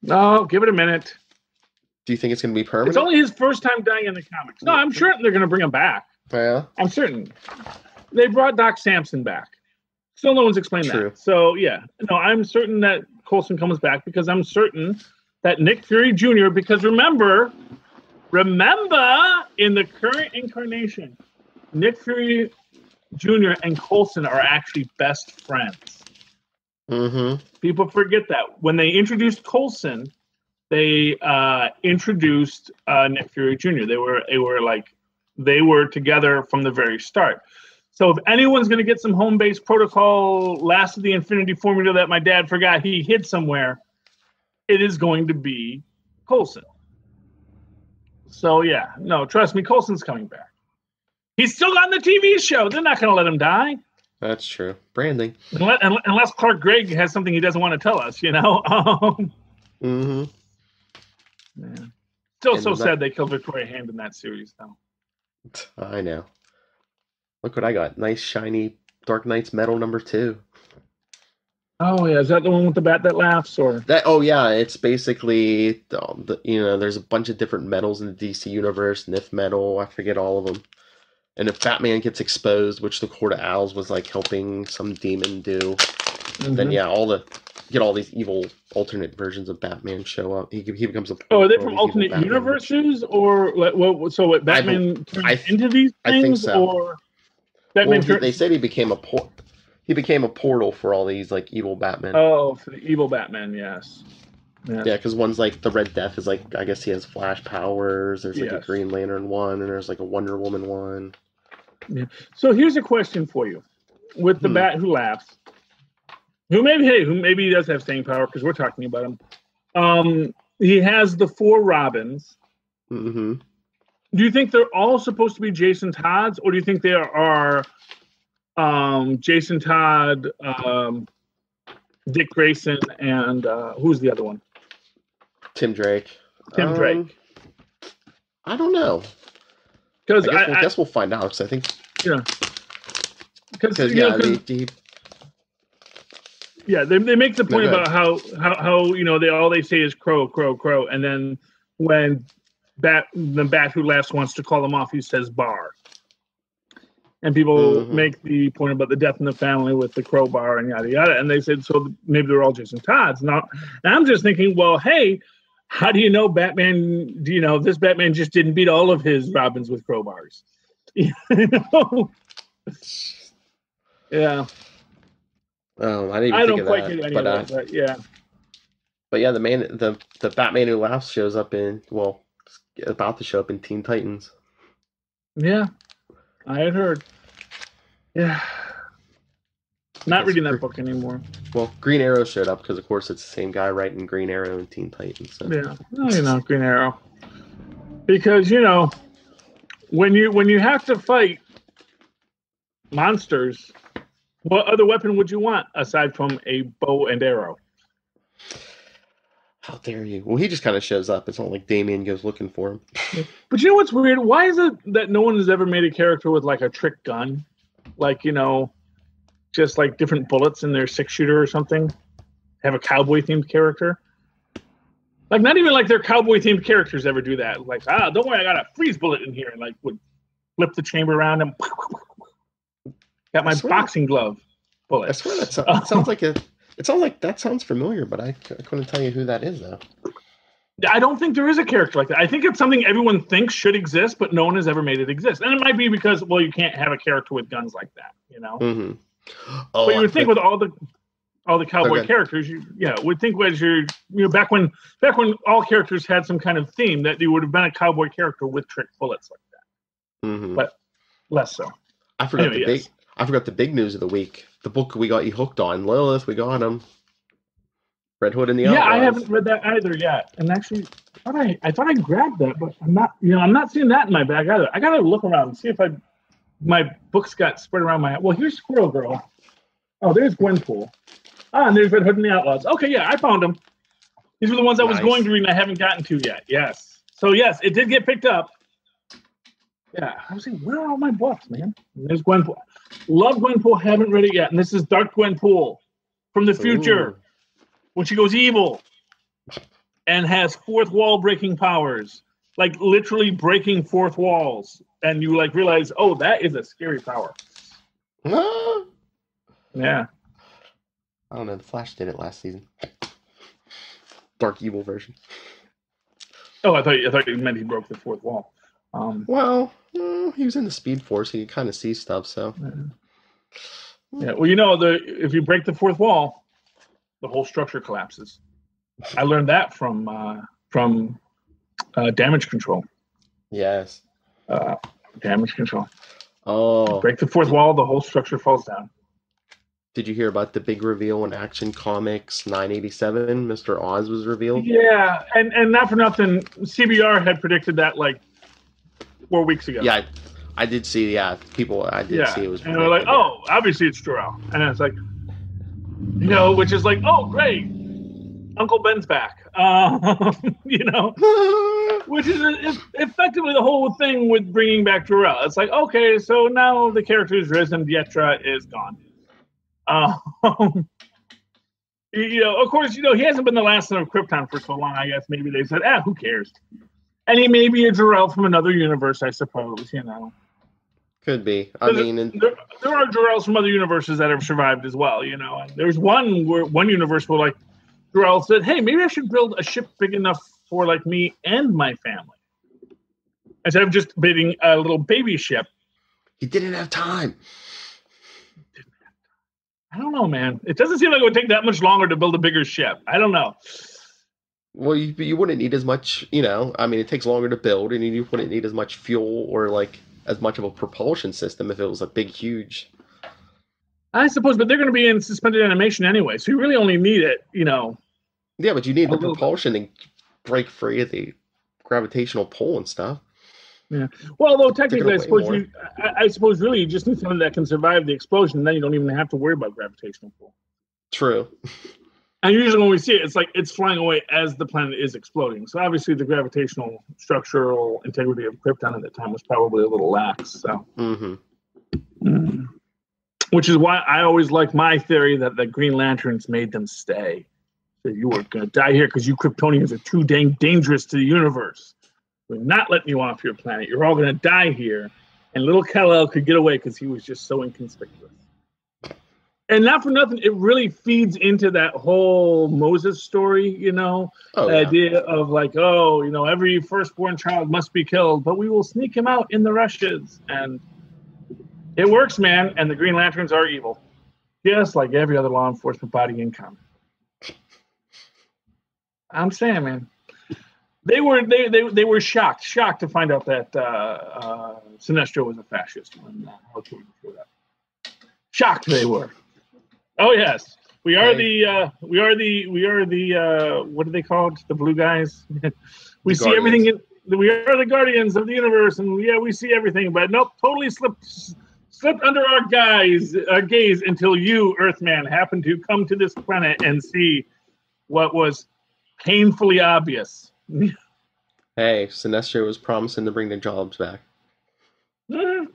No, give it a minute. Do you think it's going to be permanent? It's only his first time dying in the comics. No, I'm certain they're going to bring him back. Yeah. I'm certain. They brought Doc Samson back. Still no one's explained that. So, yeah. No, I'm certain that Coulson comes back because I'm certain that Nick Fury Jr., because remember, in the current incarnation, Nick Fury Jr. and Coulson are actually best friends. Mm-hmm. People forget that. When they introduced Coulson, they introduced Nick Fury Jr. They were together from the very start. So if anyone's going to get some home-based protocol, last of the Infinity Formula that my dad forgot he hid somewhere, it is going to be Coulson. So yeah, no, trust me, Coulson's coming back. He's still on the TV show. They're not going to let him die. That's true. Branding. Unless Clark Gregg has something he doesn't want to tell us, Mm-hmm. Man. Still so sad they killed Victoria Hand in that series, though. I know. Look what I got. Nice, shiny Dark Knight's Metal #2. Oh, yeah. Is that the one with the bat that laughs? Or that? Oh, yeah. It's basically, there's a bunch of different metals in the DC universe. Nif metal. I forget all of them. And if Batman gets exposed, which the Court of Owls was like helping some demon do, then yeah, get all these evil alternate versions of Batman show up. He becomes a. Oh, are they from alternate universes, or what? Batman turned into these things, I think so. Or Batman? They said he became a portal for all these like evil Batman. Oh, for the evil Batman, yes. Yeah, because one's like the Red Death is like, I guess he has Flash powers. There's like a Green Lantern one, and there's like a Wonder Woman one. Yeah. So here's a question for you: with the Bat who laughs, who maybe he does have staying power because we're talking about him. He has the 4 Robins. Mm-hmm. Do you think they're all supposed to be Jason Todd's, or do you think there are Jason Todd, Dick Grayson, and who's the other one? Tim Drake. Drake. I don't know. Because I guess we'll find out. Because I think. Yeah. Because Yeah, they make the point about how they say is crow, crow, crow, and then when the bat who laughs wants to call them off, he says bar. And people make the point about the death in the family with the crowbar and yada yada, and they said so maybe they're all Jason Todds. Now, and I'm just thinking, well, hey, how do you know Batman? Do you know this Batman just didn't beat all of his Robins with crowbars? You know? Yeah. Oh, I didn't even think of quite that. get any of that, but yeah. But yeah, the Batman who laughs shows up about to show up in Teen Titans. Yeah, I had heard. Yeah. Not reading that book anymore. Well, Green Arrow showed up because, of course, it's the same guy writing Green Arrow and Teen Titans. So. Yeah, well, Green Arrow. Because when you have to fight monsters, what other weapon would you want aside from a bow and arrow? How dare you? Well, he just kind of shows up. It's not like Damian goes looking for him. But you know what's weird? Why is it that no one has ever made a character with like a trick gun? Like, just like different bullets in their 6-shooter or something? Have a cowboy themed character? Like, not even like their cowboy themed characters ever do that. Like, don't worry, I got a freeze bullet in here, and like would flip the chamber around and got my boxing glove bullet. I swear that sounds like it sounds like that sounds familiar, but I couldn't tell you who that is though. I don't think there is a character like that. I think it's something everyone thinks should exist, but no one has ever made it exist. And it might be because, well, you can't have a character with guns like that, Mm-hmm. Oh, but you would think with all the cowboy characters, would think as back when all characters had some kind of theme that you would have been a cowboy character with trick bullets like that. Mm-hmm. But less so. I forgot the big news of the week. The book we got you hooked on, Lilith. We got him. Red Hood and the Outlaws. Yeah, I haven't read that either yet. And actually, I thought I grabbed that, but I'm not seeing that in my bag either. I gotta look around and see if my books got spread around my. Well, here's Squirrel Girl. Oh, there's Gwenpool. And there's Red Hood and the Outlaws. Okay, yeah, I found them. These were the ones I was going to read and I haven't gotten to yet. Yes. So yes, it did get picked up. Yeah, I was saying, where are all my books, man? And there's Gwenpool. Love Gwenpool. Haven't read it yet. And this is Dark Gwenpool from the future. Ooh. When she goes evil and has fourth wall breaking powers, like literally breaking fourth walls, and you like realize, oh, that is a scary power. Yeah. I don't know. The Flash did it last season. Dark evil version. Oh, I thought you meant he broke the fourth wall. Well, he was in the Speed Force. He could kind of see stuff. So. Yeah. Well, if you break the fourth wall, the whole structure collapses. I learned that from Damage Control. Yes. Damage Control. Oh. Break the fourth wall, the whole structure falls down. Did you hear about the big reveal in Action Comics 987? Mr. Oz was revealed? Yeah, and not for nothing, CBR had predicted that like 4 weeks ago. Yeah, I did see, see it was. And they were like, oh, obviously it's Jor-El. And it's like, which is like, oh, great. Uncle Ben's back. Which is effectively the whole thing with bringing back Jor-El. It's like, okay, so now the character is risen, Dietra is gone. Of course, he hasn't been the last son of Krypton for so long, I guess. Maybe they said, who cares? And he may be a Jor-El from another universe, I suppose, Could be. I mean, there are Jor-Els from other universes that have survived as well, And there's one universe where, like, Jor-El said, hey, maybe I should build a ship big enough for, like, me and my family. Instead of just building a little baby ship. He didn't have time. I don't know, man. It doesn't seem like it would take that much longer to build a bigger ship. I don't know. Well, you wouldn't need as much, I mean, it takes longer to build, and you wouldn't need as much fuel or, like, as much of a propulsion system if it was a big, huge... I suppose, but they're going to be in suspended animation anyway, so you really only need it, Yeah, but you need the propulsion to break free of the gravitational pull and stuff. Yeah. Well, although technically, I suppose really you just need something that can survive the explosion, and then you don't even have to worry about gravitational pull. True. And usually when we see it, it's like it's flying away as the planet is exploding. So obviously the gravitational structural integrity of Krypton at that time was probably a little lax. So. which is why I always like my theory that the Green Lanterns made them stay. So you were going to die here because you Kryptonians are too dang dangerous to the universe. We're not letting you off your planet. You're all going to die here. And little Kal-El could get away because he was just so inconspicuous. And not for nothing, it really feeds into that whole Moses story, idea of like, every firstborn child must be killed, but we will sneak him out in the rushes. And it works, man. And the Green Lanterns are evil, just like every other law enforcement body in common. I'm saying, man, they were shocked to find out that Sinestro was a fascist. Shocked they were. Oh yes, we are the what are they called? The blue guys. We see everything. We are the guardians of the universe, and we see everything. But nope, totally slipped under our gaze until you, Earthman, happened to come to this planet and see what was painfully obvious. Hey, Sinestro was promising to bring the jobs back. And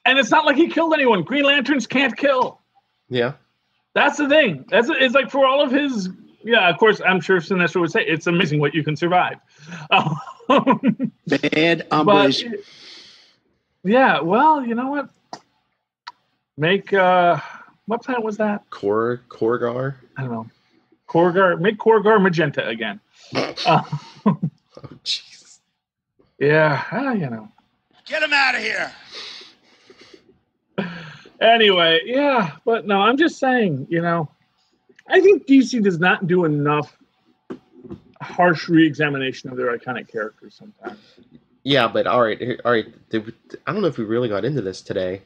it's not like he killed anyone. Green Lanterns can't kill. Yeah. That's the thing. It's like for all of his... Yeah, of course, I'm sure Sinestro would say, it's amazing what you can survive. Bad hombres. Yeah, well, you know what? Make... what planet was that? Korgar? I don't know. Korgar. Make Korgar magenta again. Oh, jeez. Yeah, Get him out of here. Anyway, yeah, but no, I'm just saying, I think DC does not do enough harsh re-examination of their iconic characters sometimes. Yeah, but all right. I don't know if we really got into this today.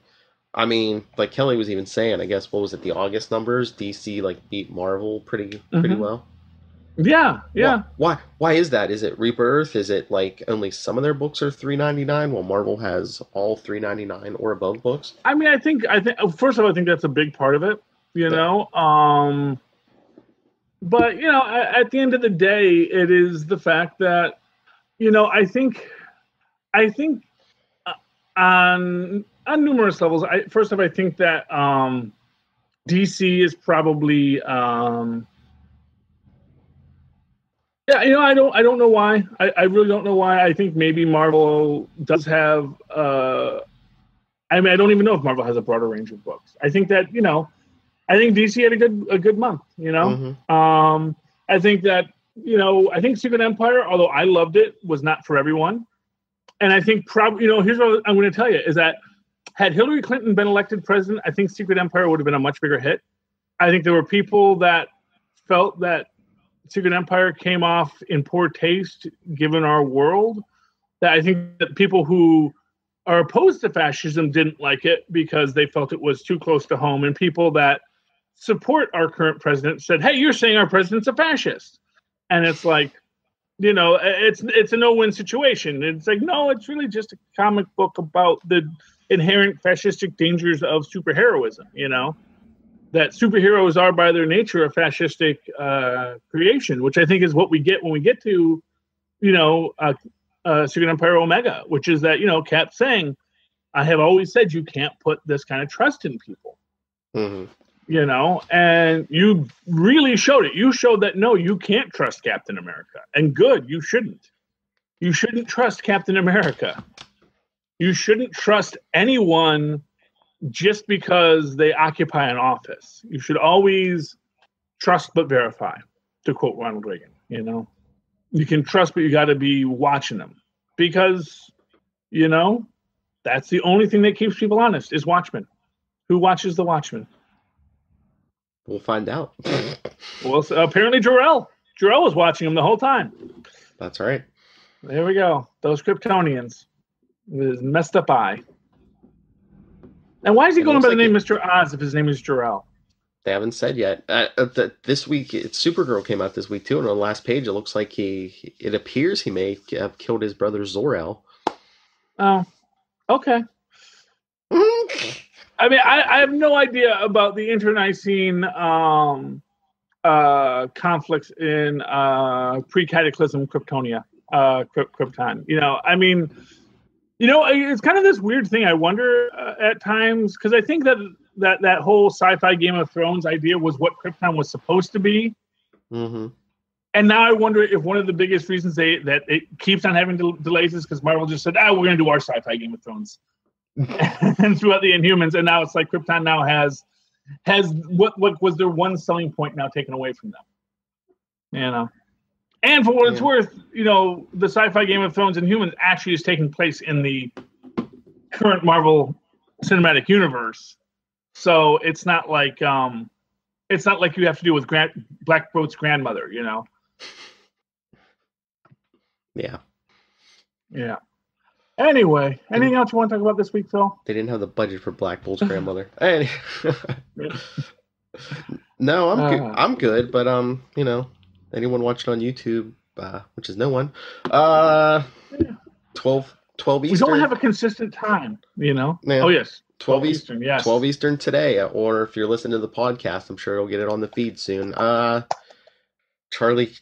I mean, like Kelly was even saying, I guess, what was it, the August numbers? DC beat Marvel pretty well. Yeah. Why is that? Is it Rebirth? Is it like only some of their books are $3.99 while Marvel has all $3.99 or above books? I mean, I think first of all, I think that's a big part of it, But at the end of the day, it is the fact that I think on numerous levels. First off, I think that DC is probably. I don't know why. I really don't know why. I think maybe Marvel does have. I don't even know if Marvel has a broader range of books. I think that I think DC had a good month. Mm-hmm. I think that I think Secret Empire, although I loved it, was not for everyone. And I think probably here's what I'm going to tell you is that had Hillary Clinton been elected president, I think Secret Empire would have been a much bigger hit. I think there were people that felt that Secret Empire came off in poor taste given our world. That I think that people who are opposed to fascism didn't like it because they felt it was too close to home, and people that support our current president said, "Hey, you're saying our president's a fascist," and it's like, it's a no-win situation. It's like, no, it's really just a comic book about the inherent fascistic dangers of superheroism. That superheroes are by their nature a fascistic creation, which I think is what we get when we get to, Secret Empire Omega, which is that, Cap saying, I have always said you can't put this kind of trust in people. Mm-hmm. And you really showed it. You showed that, no, you can't trust Captain America. And good, you shouldn't. You shouldn't trust Captain America. You shouldn't trust anyone just because they occupy an office. You should always trust but verify, to quote Ronald Reagan. You can trust, but you got to be watching them because, that's the only thing that keeps people honest is Watchmen. Who watches the Watchmen? We'll find out. Well, apparently Jor-El was watching him the whole time. That's right. There we go. Those Kryptonians with his messed up eye. And why is he going by the name Mr. Oz if his name is Jor-El? They haven't said yet. This week, Supergirl came out this week too, and on the last page, it looks like it appears he may have killed his brother Zor-El. Oh, okay. I mean, I have no idea about the internecine conflicts in pre-cataclysm Kryptonia, Krypton. I mean, It's kind of this weird thing. I wonder at times, because I think that whole sci-fi Game of Thrones idea was what Krypton was supposed to be. Mm-hmm. And now I wonder if one of the biggest reasons that it keeps on having delays is because Marvel just said, we're going to do our sci-fi Game of Thrones. And throughout the Inhumans, and now it's like Krypton now has what was their one selling point now taken away from them. And for what it's worth, the sci-fi Game of Thrones and Humans actually is taking place in the current Marvel Cinematic Universe. So it's not like you have to deal with Black Boat's grandmother, Yeah. Yeah. Anyway, anything else you want to talk about this week, Phil? They didn't have the budget for Black Bolt's grandmother. No, I'm good, but anyone watching on YouTube, which is no one, 12 Eastern. We don't have a consistent time, Yeah. Oh, yes. 12 Eastern, yes. 12 Eastern today, or if you're listening to the podcast, I'm sure you'll get it on the feed soon. Charlie's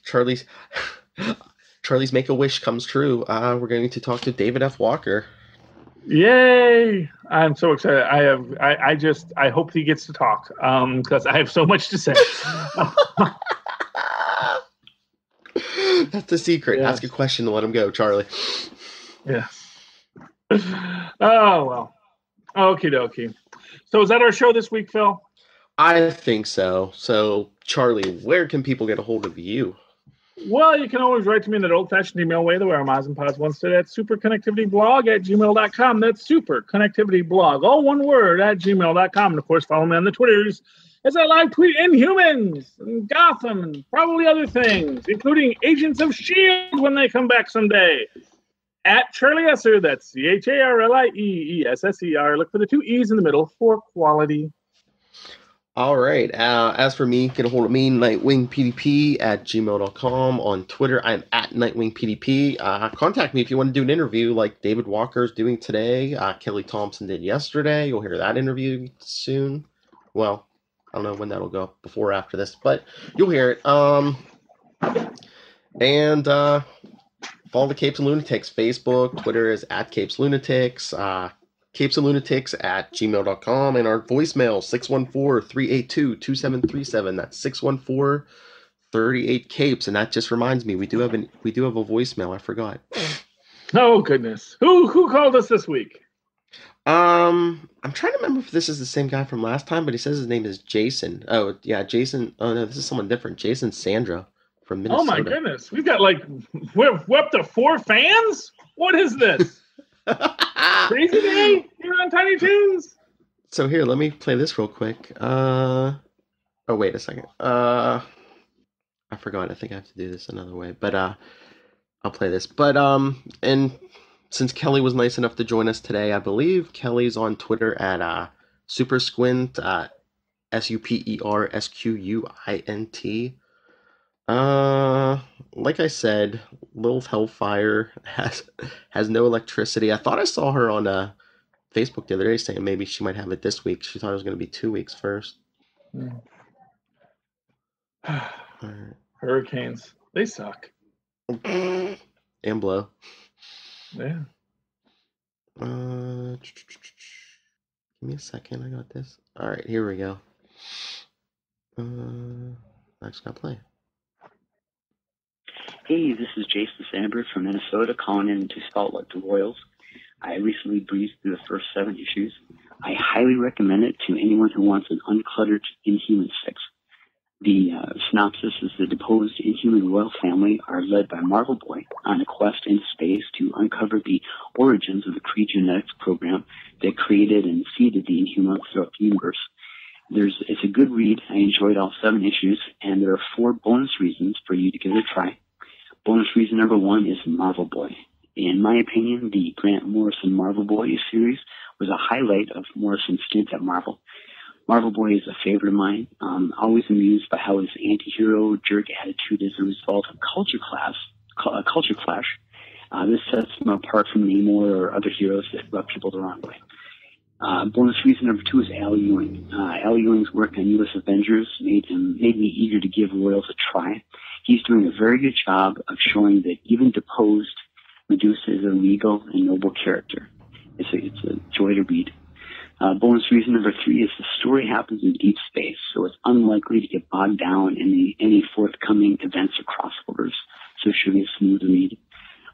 Make-A-Wish comes true. We're going to talk to David F. Walker. Yay! I'm so excited. I hope he gets to talk because I have so much to say. That's the secret. Yes. Ask a question and let him go, Charlie. Yeah. Oh, well. Okie dokie. So is that our show this week, Phil? I think so. So, Charlie, where can people get a hold of you? Well, you can always write to me in that old-fashioned email way, the way our Moz and Pods once did, at superconnectivityblog@gmail.com. That's superconnectivityblog, all one word, @gmail.com. And, of course, follow me on the Twitters as I live tweet Inhumans and Gotham and probably other things, including Agents of S.H.I.E.L.D. when they come back someday. At Charlie Esser, that's CharlieEesser. Look for the 2 E's in the middle for quality. All right. As for me, get a hold of me, NightwingPDP @gmail.com. On Twitter, I'm at NightwingPDP. Contact me if you want to do an interview like David Walker's doing today. Kelly Thompson did yesterday. You'll hear that interview soon. Well, I don't know when that'll go up, before or after this, but you'll hear it. And follow the Capes and Lunatics. Facebook, Twitter is @CapesLunatics. CapesandLunatics @gmail.com, and our voicemail 614-382-2737. That's 614-38-CAPES. And that just reminds me, we do have a voicemail. I forgot. Oh goodness, who called us this week? I'm trying to remember if this is the same guy from last time, but he says his name is Jason. Oh yeah, Jason. Oh no, this is someone different. Jason Sandra from Minnesota. Oh my goodness, we've got we're up to 4 fans. What is this? Crazy day here on Tiny Toons. So here, let me play this real quick. Oh, wait a second. I forgot. I think I have to do this another way, but I'll play this. But and since Kelly was nice enough to join us today, I believe Kelly's on Twitter at Supersquint, SUPERSQUINT. Like I said, Lil Hellfire has no electricity. I thought I saw her on Facebook the other day saying maybe she might have it this week. She thought it was going to be 2 weeks first. Right. Hurricanes, they suck. And blow. Yeah. Give me a second. I got this. All right, here we go. I just gotta play. Hey, this is Jason Sandberg from Minnesota calling in to spotlight the Royals. I recently breezed through the first 7 issues. I highly recommend it to anyone who wants an uncluttered Inhuman fix. The synopsis is the deposed Inhuman royal family are led by Marvel Boy on a quest into space to uncover the origins of the Kree genetics program that created and seeded the Inhumans throughout the universe. It's a good read. I enjoyed all 7 issues, and there are 4 bonus reasons for you to give it a try. Bonus reason number 1 is Marvel Boy. In my opinion, the Grant Morrison Marvel Boy series was a highlight of Morrison's stint at Marvel. Marvel Boy is a favorite of mine. Always amused by how his anti-hero jerk attitude is a result of culture clash. This sets him apart from Namor or other heroes that rub people the wrong way. Bonus reason number 2 is Al Ewing. Al Ewing's work on U.S. Avengers made me eager to give Royals a try. He's doing a very good job of showing that even deposed Medusa is a regal and noble character. It's a joy to read. Bonus reason number 3 is the story happens in deep space, so it's unlikely to get bogged down in any forthcoming events or crossovers, so it should be a smooth read.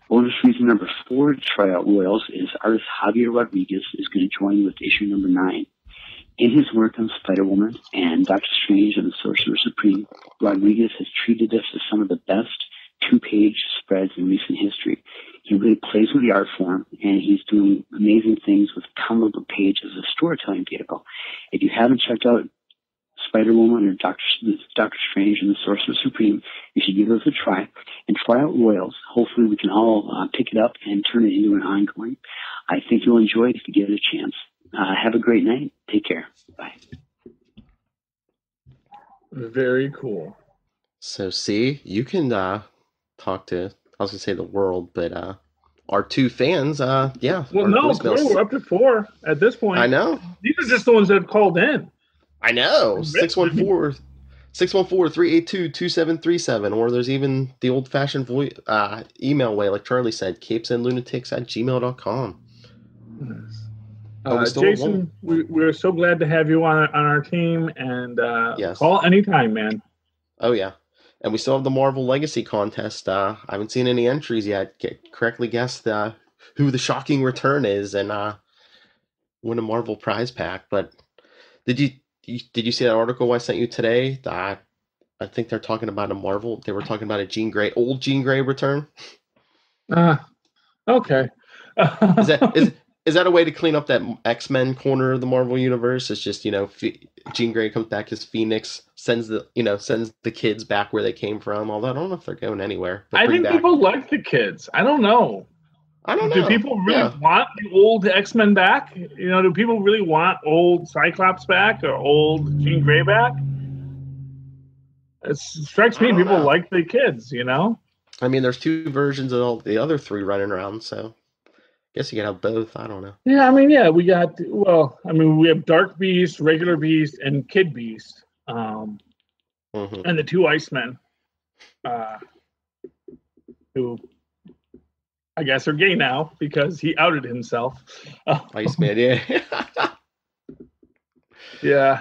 Bonus reason number 4 to try out Royals is artist Javier Rodriguez is going to join with issue number 9. In his work on Spider-Woman and Doctor Strange and the Sorcerer Supreme, Rodriguez has treated this as some of the best 2-page spreads in recent history. He really plays with the art form, and he's doing amazing things with countable pages of storytelling vehicle. If you haven't checked out Spider-Woman or Doctor Strange and the Sorcerer Supreme, you should give those a try and try out Royals. Hopefully we can all pick it up and turn it into an ongoing. I think you'll enjoy it if you give it a chance. Have a great night. Take care. Bye. Very cool. So, see, you can talk to, I was going to say the world, but our 2 fans, yeah. Well, no, we're up to 4 at this point. I know. These are just the ones that have called in. I know. 614-382-2737, or there's even the old-fashioned email way, like Charlie said, capesandlunatics@gmail.com. Jason, we're so glad to have you on our team, and yes. Call anytime, man. Oh, yeah. And we still have the Marvel Legacy contest. I haven't seen any entries yet. Correctly guessed who the shocking return is and win a Marvel prize pack. But did you see that article I sent you today? I think they're talking about a Marvel. They were talking about a old Jean Grey return. Okay. Is that a way to clean up that X-Men corner of the Marvel universe? It's just, Jean Grey comes back as Phoenix, sends the kids back where they came from. Although I don't know if they're going anywhere. I think people like the kids. I don't know. Do people really want the old X-Men back? Do people really want old Cyclops back or old Jean Grey back? It strikes me people like the kids, I mean, there's 2 versions of all the other 3 running around, so I guess you can have both. I don't know. Yeah, we got, we have Dark Beast, Regular Beast, and Kid Beast, and the 2 Icemen, who I guess are gay now because he outed himself. Iceman, yeah. Yeah,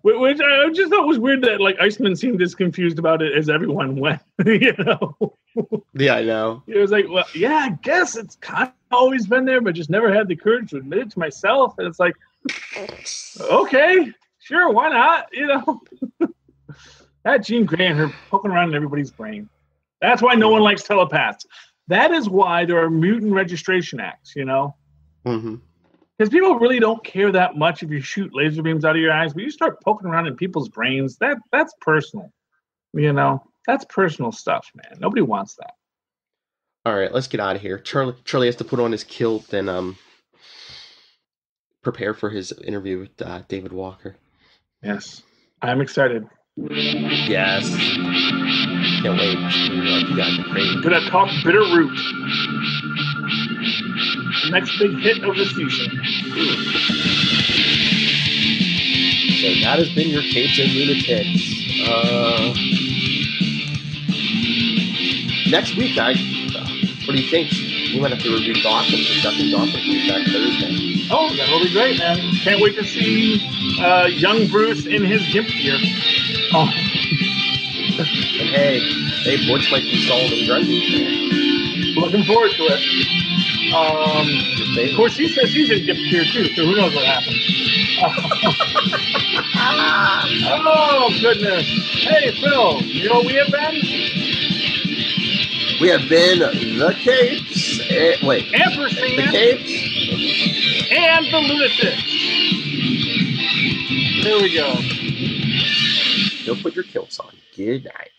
which I just thought was weird that Iceman seemed as confused about it as everyone went. Yeah, I know. It was like, well, yeah, I guess it's kind of always been there, but just never had the courage to admit it to myself. And it's like, okay, sure, why not? That Jean Grey and her poking around in everybody's brain. That's why no one likes telepaths. That is why there are mutant registration acts. Mm-hmm. Because people really don't care that much if you shoot laser beams out of your eyes, but you start poking around in people's brains, that's personal. That's personal stuff, man. Nobody wants that. All right, let's get out of here. Charlie has to put on his kilt and prepare for his interview with David Walker. Yes, I'm excited. Yes. Can't wait. You guys are great. Gonna talk Bitterroot. Next big hit of the season. So that has been your Capes and Lunatics. Next week, what do you think? We might have to review Gotham, because I think Gotham will be back Thursday. Oh, that'll be great, man. Can't wait to see young Bruce in his gimp gear. Oh. And hey, Butch might be Solomon Grundy. Looking forward to it. Of course, he says he's in gimp gear too, so who knows what happens. Oh, goodness. Hey, Phil, you know what we have been? We have been the Capes. Ampersand. The Capes. And the Lunatics. There we go. Go put your kilts on. Good night.